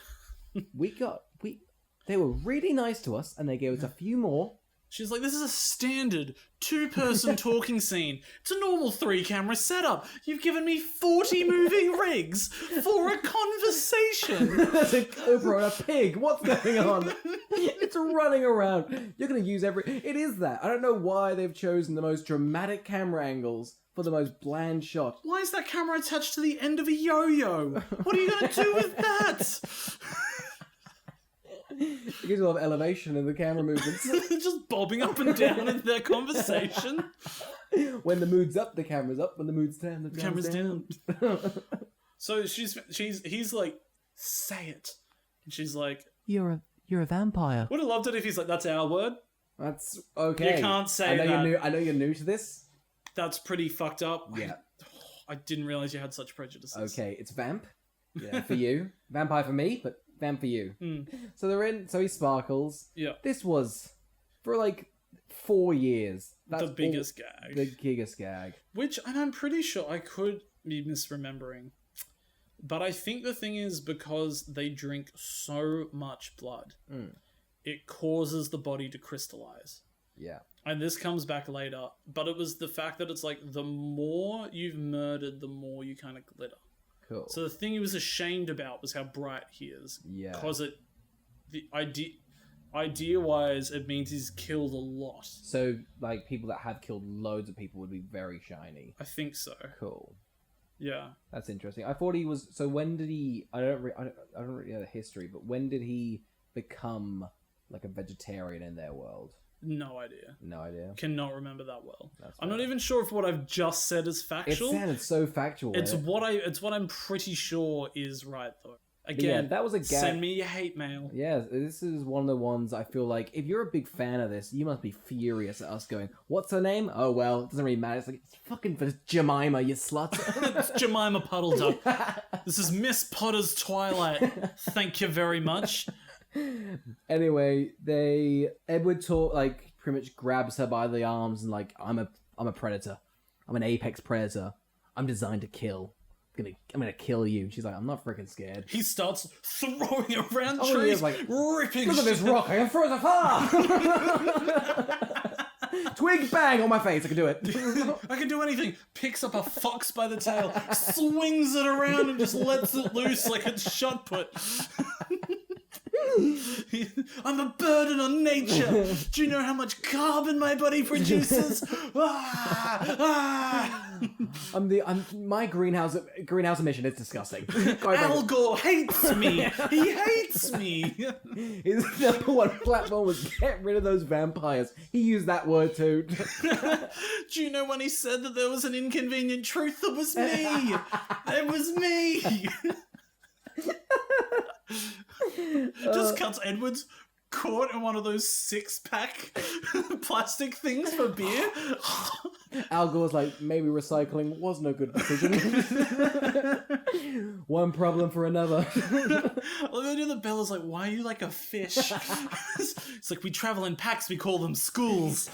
They were really nice to us and they gave us a few more. She's like, this is a standard 2-person talking scene. It's a normal 3-camera setup. You've given me 40 moving rigs for a conversation. There's a cobra and a pig. What's going on? It's running around. You're going to use It is that. I don't know why they've chosen the most dramatic camera angles for the most bland shot. Why is that camera attached to the end of a yo-yo? What are you going to do with that? It gives you a lot of elevation in the camera movements. Just bobbing up and down in their conversation. When the mood's up, the camera's up. When the mood's down, the camera's down. So he's like, say it. And she's like, You're a vampire. Would have loved it if he's like, that's our word. That's okay. You can't say that. I know you're new to this. That's pretty fucked up. Yeah. I didn't realize you had such prejudices. Okay, it's vamp. Yeah, for you. Vampire for me, but vamp for you. So he sparkles. Yeah. This was, for like 4 years, the biggest gag. The biggest gag. Which, and I'm pretty sure I could be misremembering. But I think the thing is, because they drink so much blood, it causes the body to crystallize. Yeah. And this comes back later. But it was the fact that it's like, the more you've murdered, the more you kind of glitter. Cool. So the thing he was ashamed about was how bright he is. Yeah. Because the idea-wise, it means he's killed a lot. So, like, people that have killed loads of people would be very shiny. I think so. Cool. Yeah. That's interesting. I thought he was... So when did he... I don't really know the history, but when did he become, like, a vegetarian in their world? No idea. No idea. Cannot remember that well. That's I'm fair. not even sure if what I've just said is factual. It sounded so factual. It's what I'm pretty sure is right, though. But Again, yeah, that was a gag. Send me your hate mail. Yeah, this is one of the ones I feel like, if you're a big fan of this, you must be furious at us going, what's her name? Oh, well, it doesn't really matter. It's like, it's fucking for Jemima, you slut. It's Jemima Puddleduck. This is Miss Potter's Twilight. Thank you very much. Anyway, Edward pretty much grabs her by the arms and like, I'm a predator. I'm an apex predator. I'm designed to kill. I'm gonna kill you. She's like, I'm not freaking scared. He starts throwing around trees, like, ripping look at this rock, I can throw it afar! Twig bang on my face, I can do it. I can do anything. Picks up a fox by the tail, swings it around and just lets it loose like it's shot put. I'm a burden on nature. Do you know how much carbon my body produces? My greenhouse emission is disgusting. Al Gore hates me. He hates me. His number one platform was get rid of those vampires. He used that word too. Do you know when he said that there was an inconvenient truth? It was me. It was me. Just cuts Edwards caught in one of those 6-pack plastic things for beer. Al Gore's like, maybe recycling wasn't a good decision. One problem for another. Well, they do the Bella's like, why are you like a fish? It's like, we travel in packs, we call them schools.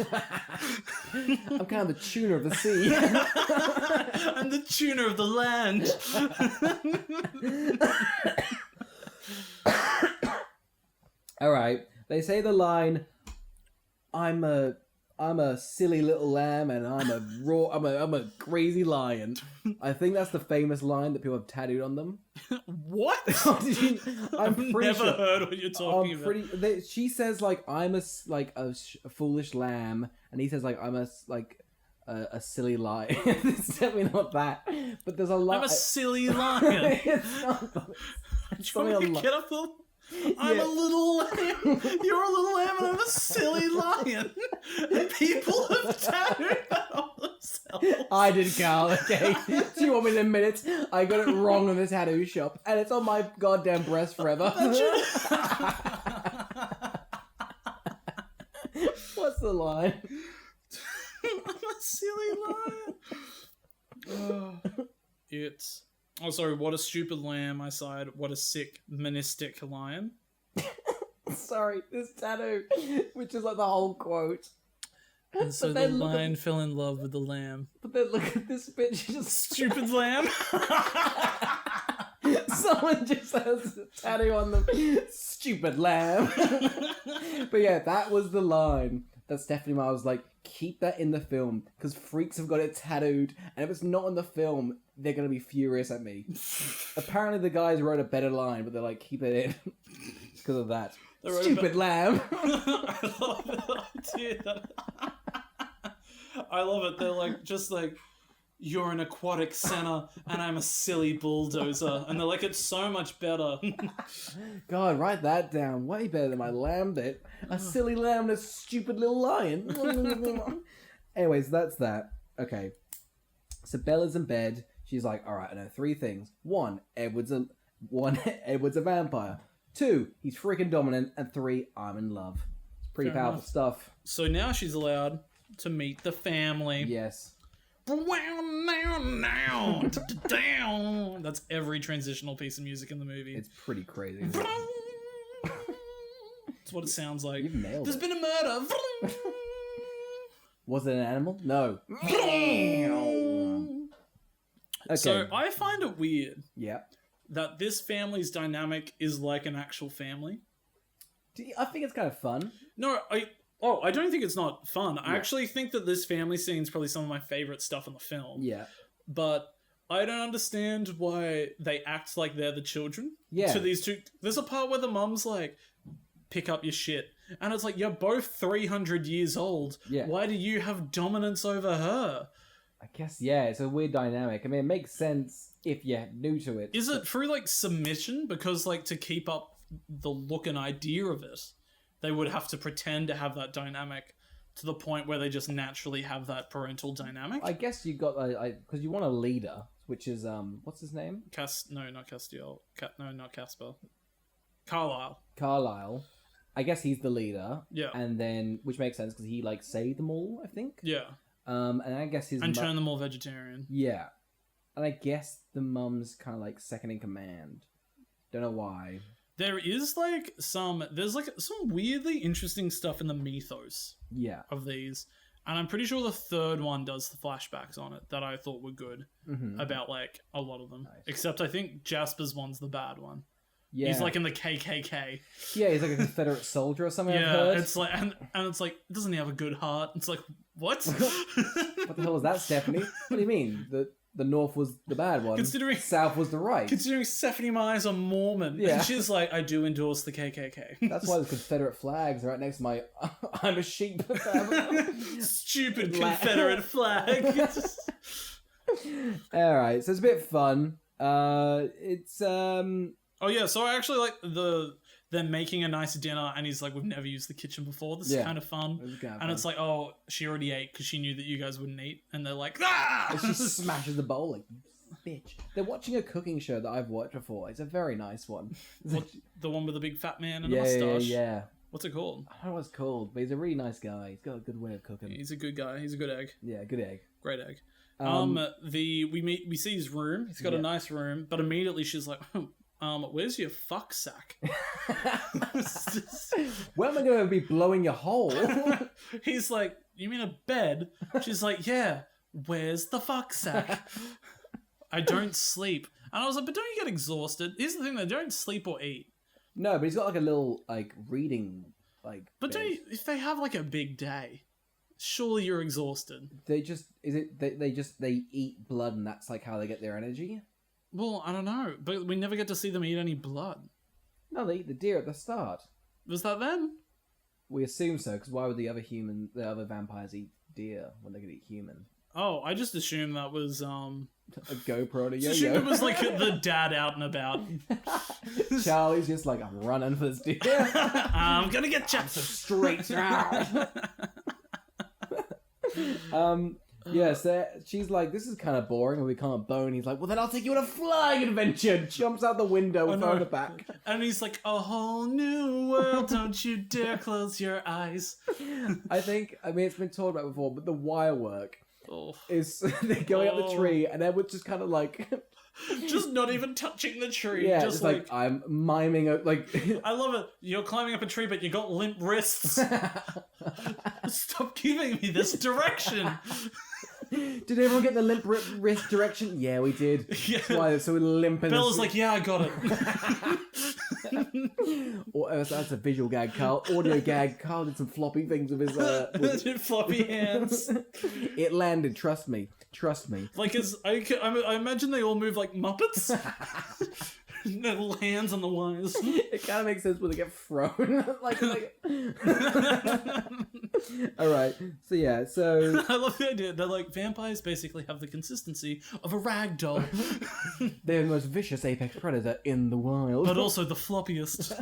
I'm kind of the tuner of the sea. I'm the tuner of the land. All right. They say the line, I'm a silly little lamb and I'm a crazy lion. I think that's the famous line that people have tattooed on them. What? I've never heard what you're talking about. She says like, I'm a foolish lamb, and he says like, I'm a silly lion. It's definitely not that. But there's a lot. I'm a silly lion. It's not. It's Get up the... I'm a little lamb. You're a little lamb and I'm a silly lion. And people have tattooed that on themselves. I did, Carl, okay? Do you want me to admit it? I got it wrong in the tattoo shop, and it's on my goddamn breast forever. What's the line? I'm a silly lion. It's... Oh, sorry, what a stupid lamb, I sighed. What a sick, menistic lion. Sorry, this tattoo, which is like the whole quote. And so the lion fell in love with the lamb. But then look at this bitch, just... Stupid lamb? Someone just has a tattoo on them. Stupid lamb. But yeah, that was the line. that Stephanie Meyer was like, keep that in the film because freaks have got it tattooed, and if it's not in the film, they're gonna be furious at me. Apparently, the guys wrote a better line, but they're like, keep it in because of that. Stupid lamb. I love the idea that. I love it. They're like, just like, you're an aquatic center and I'm a silly bulldozer. And they're like, it's so much better. God, write that down. Way better than my lamb bit. A silly lamb and a stupid little lion. Anyways, that's that. Okay. So Bella's in bed. She's like, alright, I know 3 things. 1, Edward's a vampire. 2, he's freaking dominant. And 3, I'm in love. It's pretty Fair powerful enough. stuff. So now she's allowed to meet the family. Yes. Down. That's every transitional piece of music in the movie. It's pretty crazy. That's what it sounds like. You've nailed There's it. been a murder. Was it an animal? No. Okay. So I find it weird Yeah. that this family's dynamic is like an actual family. I think it's kind of fun. No, I don't think it's not fun. I actually think that this family scene is probably some of my favorite stuff in the film. Yeah. But I don't understand why they act like they're the children. Yeah. To these two. There's a part where the mum's like, pick up your shit. And it's like, you're both 300 years old. Yeah. Why do you have dominance over her? I guess, yeah, it's a weird dynamic. I mean, it makes sense if you're new to it. Is it through, like, submission? Because, like, to keep up the look and idea of it, they would have to pretend to have that dynamic to the point where they just naturally have that parental dynamic? I guess you got, because you want a leader, which is, what's his name? No, not Castiel. No, not Casper. Carlisle. Carlisle. I guess he's the leader. Yeah. And then, which makes sense because he, like, saved them all, I think. Yeah. And I guess his And turn them all vegetarian. Yeah. And I guess the mum's kind of like second in command. Don't know why. There is like some weirdly interesting stuff in the mythos Yeah. of these. And I'm pretty sure the third one does the flashbacks on it that I thought were good about like a lot of them. Nice. Except I think Jasper's one's the bad one. Yeah. He's like in the KKK. Yeah, he's like a Confederate soldier or something. I've Yeah, heard. it's like and it's like, doesn't he have a good heart? It's like, what? What the hell was that, Stephanie? What do you mean? The North was the bad one. Considering- South was the right. Considering Stephanie Meyer's a Mormon, Yeah. and she's like, I do endorse the KKK. That's why the Confederate flags are right next to my I'm a sheep. Stupid Confederate flag. All right, so it's a bit fun. It's Oh yeah, so I actually like they're making a nice dinner, and he's like, we've never used the kitchen before. This is kind of fun. And it's like, oh, she already ate because she knew that you guys wouldn't eat, and they're like, ah! And she smashes the bowl like, bitch. They're watching a cooking show that I've watched before. It's a very nice one. The one with the big fat man and a Yeah. mustache. What's it called? I don't know what it's called, but he's a really nice guy. He's got a good way of cooking. He's a good guy. He's a good egg. Yeah, good egg. Great egg. We see his room. He's got a nice room, but immediately she's like, where's your fuck sack? Where am I going to be blowing your hole? He's like, you mean a bed? She's like, yeah, where's the fuck sack? I don't sleep. And I was like, but don't you get exhausted? Here's the thing, they don't sleep or eat. No, but he's got like a little like reading like. But bed. don't you, if they have like a big day, surely you're exhausted. They just they eat blood and that's like how they get their energy. Well, I don't know, but we never get to see them eat any blood. No, they eat the deer at the start. Was that then? We assume so, because why would the other vampires eat deer when they could eat human? Oh, I just assumed that was A GoPro to just assumed yo-yo. it was like the dad out and about. Charlie's just like, I'm running for this deer. I'm gonna get you. Straight now. Yeah, so she's like, this is kind of boring, and we can't bone. He's like, well, then I'll take you on a flying adventure. Jumps out the window with her on the back. And he's like, a whole new world, don't you dare close your eyes. I mean, it's been talked about before, but the wire work Oh. is they're going up the tree, and Edward's just kind of like... Just not even touching the tree. Yeah, just like I'm miming like. I love it. You're climbing up a tree, but you got limp wrists. Stop giving me this direction. Did everyone get the limp wrist direction? Yeah, we did. Yeah. Why? So we're limping. Bella's like, yeah, I got it. Or that's a visual gag, Carl. Audio gag. Carl did some floppy things with his floppy hands. It landed. Trust me. Like, I imagine they all move like Muppets. Their little hands on the wires. It kind of makes sense when they get thrown. like. All right. So yeah. So I love the idea. They're like, vampires basically have the consistency of a rag doll, they're the most vicious apex predator in the wild, but also the floppiest.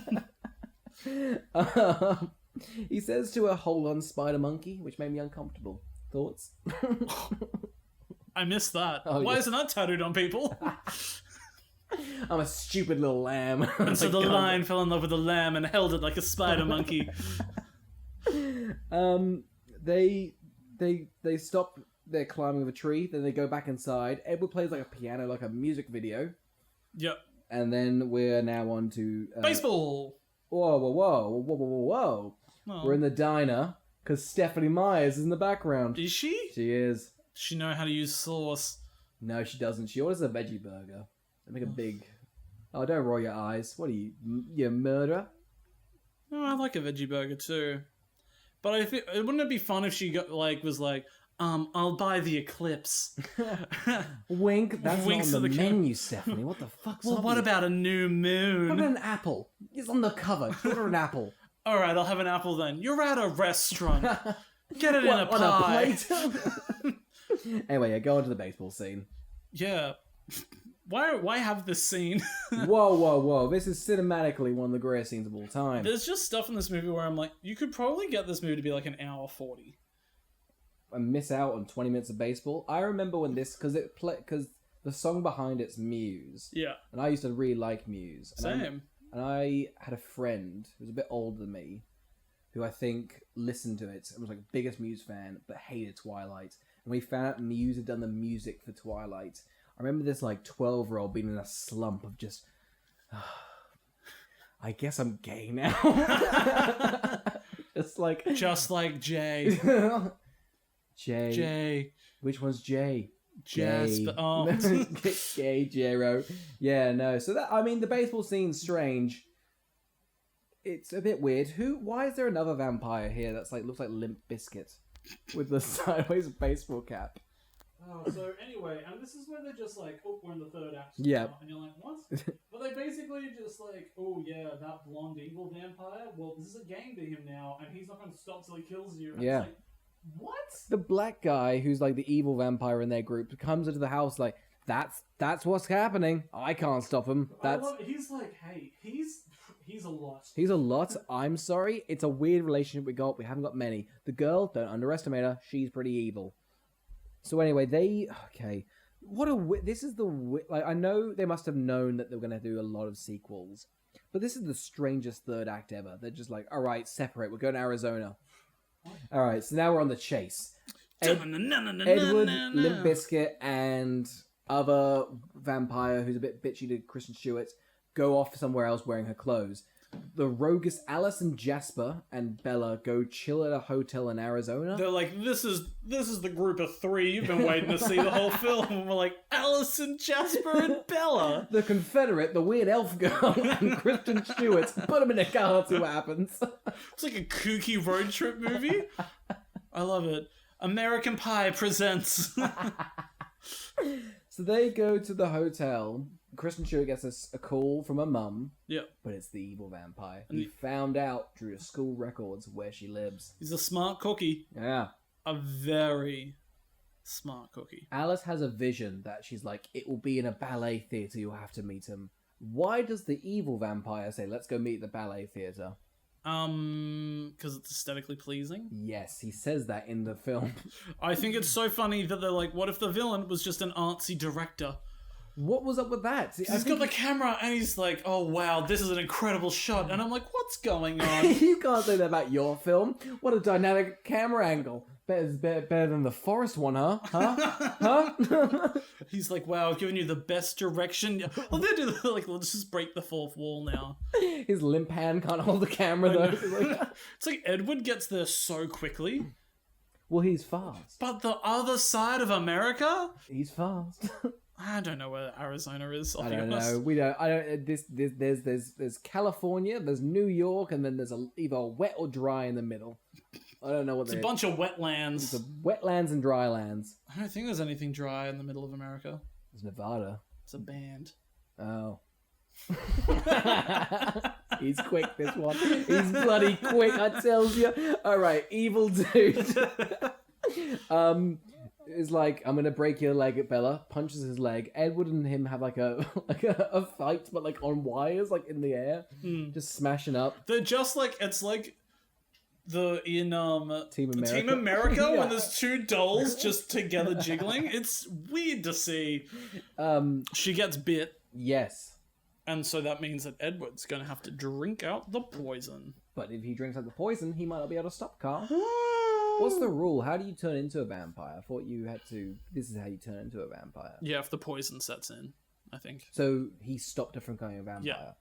He says to a hold-on spider monkey, which made me uncomfortable. Thoughts? I missed that. Oh, Why yeah. isn't that tattooed on people? I'm a stupid little lamb. And so the lion fell in love with the lamb and held it like a spider monkey. They stop their climbing of a tree, then they go back inside. Edward plays like a piano, like a music video. Yep. And then we're now on to... Baseball! Whoa. Oh. We're in the diner, because Stephanie Myers is in the background. Is she? She is. Does she know how to use sauce? No, she doesn't. She orders a veggie burger. They make a big... Oh, don't roll your eyes. What are you a murderer? No, I like a veggie burger too. But I think, wouldn't it be fun if she was like, I'll buy the Eclipse. Wink. That's Winks not on at the the menu, Stephanie. What the fuck's Well, up what with about a new you? moon? What about an apple? It's on the cover. Order an apple. All right, I'll have an apple then. You're at a restaurant. Get it in a On pie. a plate? Anyway, yeah, go on to the baseball scene. Yeah. Why have this scene? Whoa. This is cinematically one of the greatest scenes of all time. There's just stuff in this movie where I'm like, you could probably get this movie to be like an hour 40. And miss out on 20 minutes of baseball. I remember when this... Because the song behind it's Muse. Yeah. And I used to really like Muse. Same. And I had a friend who was a bit older than me, who I think listened to it and was like biggest Muse fan, but hated Twilight. And we found out Muse had done the music for Twilight. I remember this like 12-year-old being in a slump of just, I guess I'm gay now. Just like Jay. Jay. Which one's Jay? Jasper. Oh. Gay Jero. Yeah, no. So that, I mean, the baseball scene's strange. It's a bit weird. Why is there another vampire here that's like, looks like Limp Bizkit with the sideways baseball cap? Oh, so anyway, and this is where they're just like, oh, we're in the third act. Yeah. And you're like, what? But they basically just like, oh yeah, that blonde evil vampire, well, this is a game to him now, and he's not going to stop till he kills you. And Yeah. It's like, what? The black guy who's like the evil vampire in their group comes into the house like, that's what's happening. I can't stop him. He's like, hey, he's a lot. He's a lot. I'm sorry. It's a weird relationship we got. We haven't got many. The girl, don't underestimate her. She's pretty evil. So anyway, this is like, I know they must have known that they were going to do a lot of sequels, but this is the strangest third act ever. They're just like, all right, separate. We're going to Arizona. All right, so now we're on the chase. Edward, Limp Bizkit, and other vampire who's a bit bitchy to Kristen Stewart go off somewhere else wearing her clothes. The roguish Alice and Jasper and Bella go chill at a hotel in Arizona. They're like, this is the group of three you've been waiting to see the whole film. And we're like, Alice and Jasper and Bella. The Confederate, the weird elf girl, and Kristen Stewart. Put them in a car and see what happens. It's like a kooky road trip movie. I love it. American Pie presents. So they go to the hotel. Kristen Stewart gets a call from her mum. Yep. But it's the evil vampire. He found out through her school records where she lives. He's a smart cookie. Yeah. A very smart cookie. Alice has a vision that she's like, it will be in a ballet theatre, you'll have to meet him. Why does the evil vampire say, let's go meet at the ballet theatre? Because it's aesthetically pleasing. Yes, he says that in the film. I think it's so funny that they're like, what if the villain was just an artsy director? What was up with that? See, he's got the camera and he's like, oh wow, this is an incredible shot. And I'm like, what's going on? You can't say that about your film. What a dynamic camera angle. Better than the forest one, huh? Huh? He's like, wow, I've given you the best direction. Well, they do like, let's just break the fourth wall now. His limp hand can't hold the camera though. It's like Edward gets there so quickly. Well, he's fast. But the other side of America? He's fast. I don't know where Arizona is. I'll I be don't honest. know. We don't. I don't. There's California. There's New York, and then there's either wet or dry in the middle. I don't know what It's a bunch of wetlands. It's wetlands and dry lands. I don't think there's anything dry in the middle of America. There's Nevada. It's a band. Oh. He's quick, this one. He's bloody quick, I tells you. Alright, evil dude. Is like, I'm gonna break your leg at Bella, punches his leg. Edward and him have like a fight, but like on wires, like in the air. Just smashing up. They're just like, it's like in Team America, Team America Yeah. when there's two dolls just together jiggling. It's weird to see. She gets bit. Yes. And so that means that Edward's going to have to drink out the poison. But if he drinks out the poison, he might not be able to stop Carl. What's the rule? How do you turn into a vampire? I thought you had to... This is how you turn into a vampire. Yeah, if the poison sets in, I think. So he stopped her from becoming a vampire. Yeah.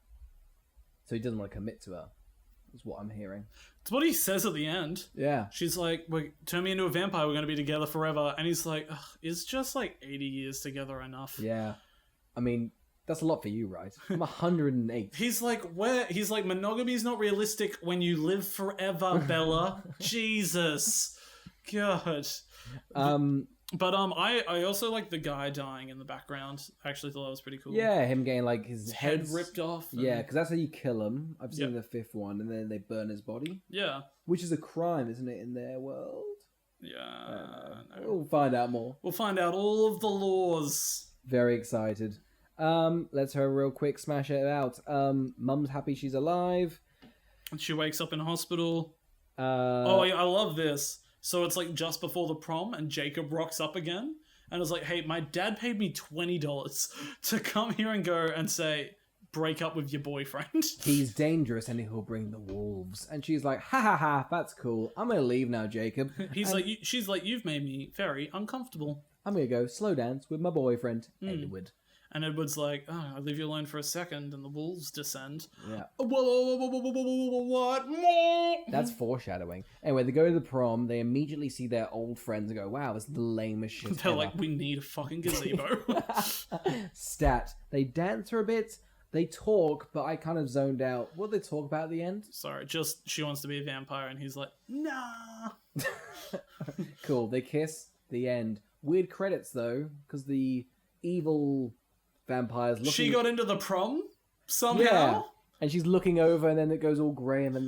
So he doesn't want to commit to her. Is what I'm hearing. It's what he says at the end. Yeah. She's like, turn me into a vampire, we're going to be together forever. And he's like, is just like 80 years together enough? Yeah. I mean... That's a lot for you, right? I'm 108. He's like, monogamy's not realistic when you live forever, Bella. Jesus. God. But I also like the guy dying in the background. I actually thought that was pretty cool. Yeah, him getting like his Head ripped off. Yeah, because that's how you kill him. I've seen the fifth one, and then they burn his body. Yeah. Which is a crime, isn't it, in their world? Yeah. No. We'll find out more. We'll find out all of the laws. Very excited. Let's her real quick smash it out. Mum's happy she's alive. And she wakes up in hospital. Oh, yeah, I love this. So it's like just before the prom, and Jacob rocks up again, and it's like, hey, my dad paid me $20 to come here and go and say, break up with your boyfriend. He's dangerous and he'll bring the wolves. And she's like, ha ha ha, that's cool. I'm gonna leave now, Jacob. She's like, you've made me very uncomfortable. I'm gonna go slow dance with my boyfriend, Edward. And Edward's like, I'll leave you alone for a second, and the wolves descend. Yeah. What more? That's foreshadowing. Anyway, they go to the prom, they immediately see their old friends and go, wow, this is the lamest shit They're ever. like, we need a fucking gazebo. Stat. They dance for a bit, they talk, but I kind of zoned out. What did they talk about at the end? Sorry, just she wants to be a vampire, and he's like, nah. Cool, they kiss, the end. Weird credits, though, because the evil... vampires looking... She got into the prom somehow. Yeah, and she's looking over, and then it goes all grey, and then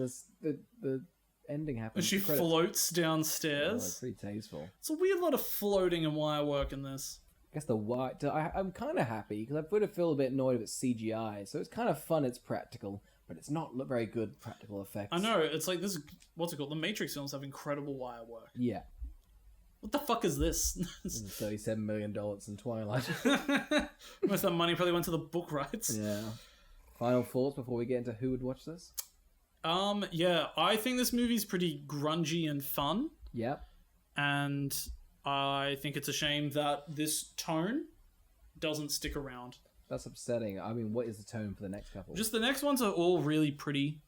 the ending happens. And she floats downstairs. Oh, it's pretty tasteful. It's a weird lot of floating and wire work in this. I guess the white... I'm kind of happy, because I would have feel a bit annoyed if it's CGI, so it's kind of fun, it's practical, but it's not very good practical effects. I know, it's like this... What's it called? The Matrix films have incredible wire work. Yeah. What the fuck is this? $37 million in Twilight. Most of that money probably went to the book rights. Yeah. Final thoughts before we get into Who Would Watch This? Yeah, I think this movie's pretty grungy and fun. Yep. And I think it's a shame that this tone doesn't stick around. That's upsetting. I mean, what is the tone for the next couple? Just the next ones are all really pretty,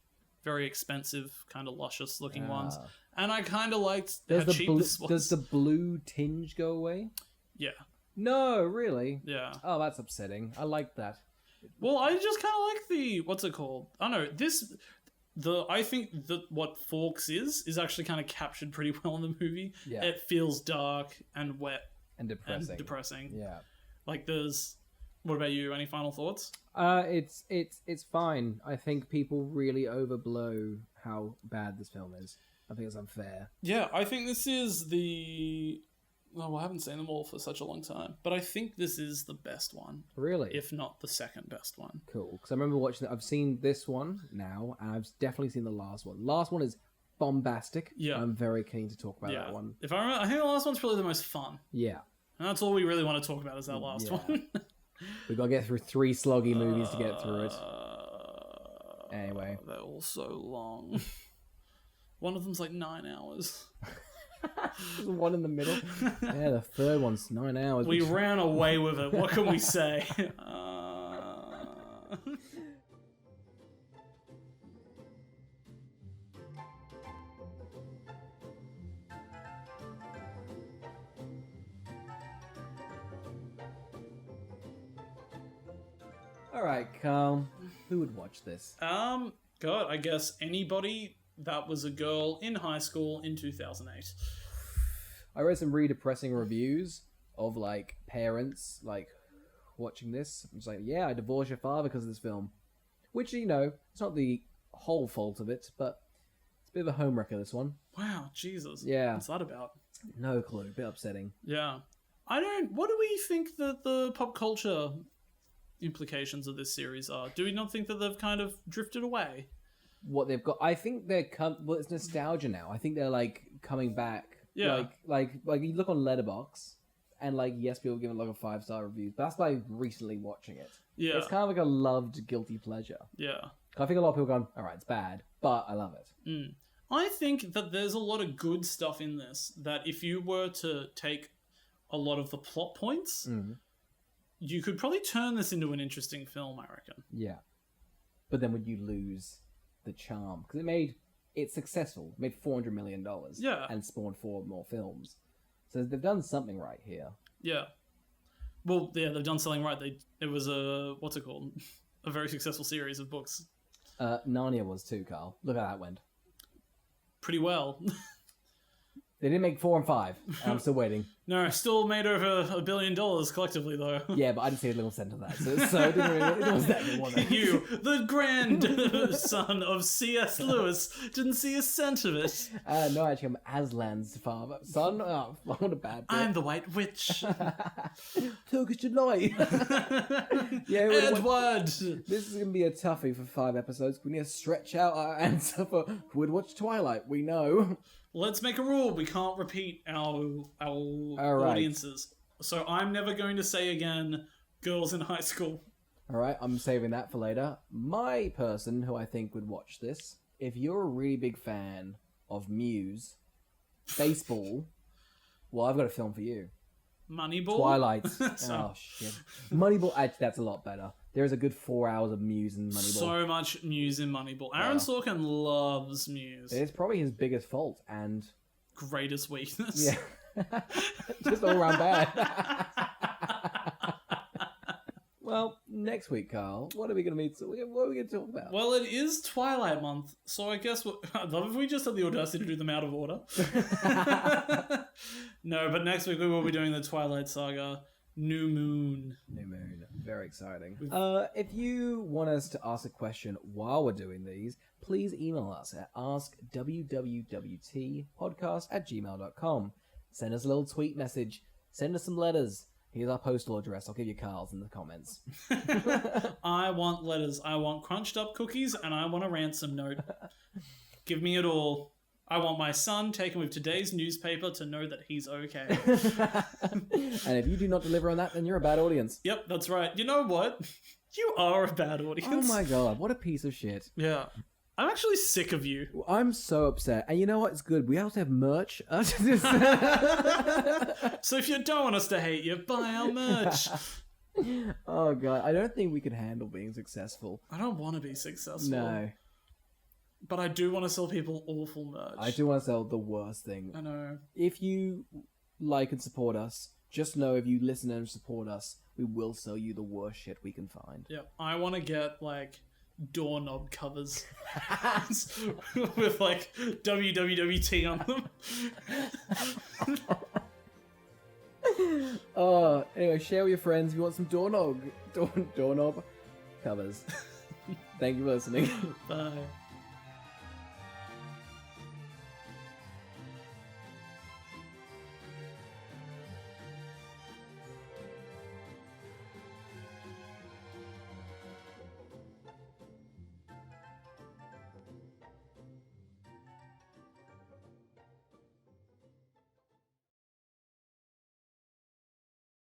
very expensive, kind of luscious looking ones. And I kind of liked how cheap this was. Does the blue tinge go away? Yeah. No, really? Yeah. Oh, that's upsetting. I like that. Well, I just kind of like the... What's it called? I don't know. This... I think that what Forks is actually kind of captured pretty well in the movie. Yeah. It feels dark and wet. And depressing. Yeah. Like there's... What about you? Any final thoughts? It's fine. I think people really overblow how bad this film is. I think it's unfair. Yeah, I think this is the... Well, I haven't seen them all for such a long time, but I think this is the best one. Really? If not the second best one. Cool. Because I remember watching it. I've seen this one now, and I've definitely seen the last one. Last one is bombastic. Yeah. I'm very keen to talk about that one. If I remember, I think the last one's probably the most fun. Yeah. And that's all we really want to talk about is that last one. We've got to get through 3 sloggy movies to get through it. Anyway. They're all so long. One of them's like 9 hours. There's one in the middle. Yeah, the third one's 9 hours. We ran away with it. What can we say? All right, Carl. Who would watch this? God, I guess anybody that was a girl in high school in 2008. I read some really depressing reviews of like parents like watching this. It's like, yeah, I divorced your father because of this film, which it's not the whole fault of it, but it's a bit of a homewrecker. This one. Wow, Jesus. Yeah. What's that about? No clue. A bit upsetting. Yeah. What do we think that the pop culture implications of this series are? Do we not think that they've kind of drifted away? What they've got, I think they're well, it's nostalgia now. I think they're like coming back. Yeah. Like you look on Letterboxd, and like yes, people give it like a 5-star review. But that's like recently watching it. Yeah. It's kind of like a loved guilty pleasure. Yeah. I think a lot of people going, all right, it's bad, but I love it. Mm. I think that there's a lot of good stuff in this that if you were to take a lot of the plot points, you could probably turn this into an interesting film, I reckon. Yeah. But then would you lose the charm? Because it's successful. It made $400 million. Yeah. And spawned 4 more films. So they've done something right here. Yeah. Well, yeah, they've done something right. It was what's it called? A very successful series of books. Narnia was too, Carl. Look how that went. Pretty well. They didn't make 4 and 5. I'm still waiting. No, still made over $1 billion collectively, though. Yeah, but I didn't see a little cent of that, so it was that good, was it? You, the grandson of C.S. Lewis, didn't see a cent of it. No, actually, I'm Aslan's son. Oh, what a bad bit. I'm the White Witch. Turkish delight. Yeah, Edward! This is going to be a toughie for 5 episodes. We need to stretch out our answer for Who Would Watch Twilight. We know. Let's make a rule. We can't repeat our audiences. So I'm never going to say again, girls in high school. All right, I'm saving that for later. My person who I think would watch this, if you're a really big fan of Muse, baseball, well, I've got a film for you. Moneyball? Twilight. Oh, shit. Moneyball, actually, that's a lot better. There's a good 4 hours of Muse in Moneyball. So much Muse in Moneyball. Aaron Sorkin loves Muse. It's probably his biggest fault and... greatest weakness. Yeah. Just all around bad. Well, next week, Carl, what are we going to talk about? Well, it is Twilight Month, so I guess I'd love if we just had the audacity to do them out of order. No, but next week we will be doing the Twilight Saga, New Moon. New Moon. Very exciting. If you want us to ask a question while we're doing these, please email us at askwwwtpodcast@gmail.com. Send us a little tweet message. Send us some letters. Here's our postal address. I'll give you Carl's in the comments. I want letters. I want crunched up cookies, and I want a ransom note. Give me it all. I want my son taken with today's newspaper to know that he's okay. And if you do not deliver on that, then you're a bad audience. Yep, that's right. You know what? You are a bad audience. Oh my god, what a piece of shit. Yeah. I'm actually sick of you. I'm so upset. And you know what? It's good. We also have merch. So if you don't want us to hate you, buy our merch. Oh god, I don't think we can handle being successful. I don't want to be successful. No. But I do want to sell people awful merch. I do want to sell the worst thing. I know. If you like and support us, just know if you listen and support us, we will sell you the worst shit we can find. Yep. I want to get, like, doorknob covers with, like, WWWT on them. Anyway, share with your friends if you want some doorknob covers. Thank you for listening. Bye.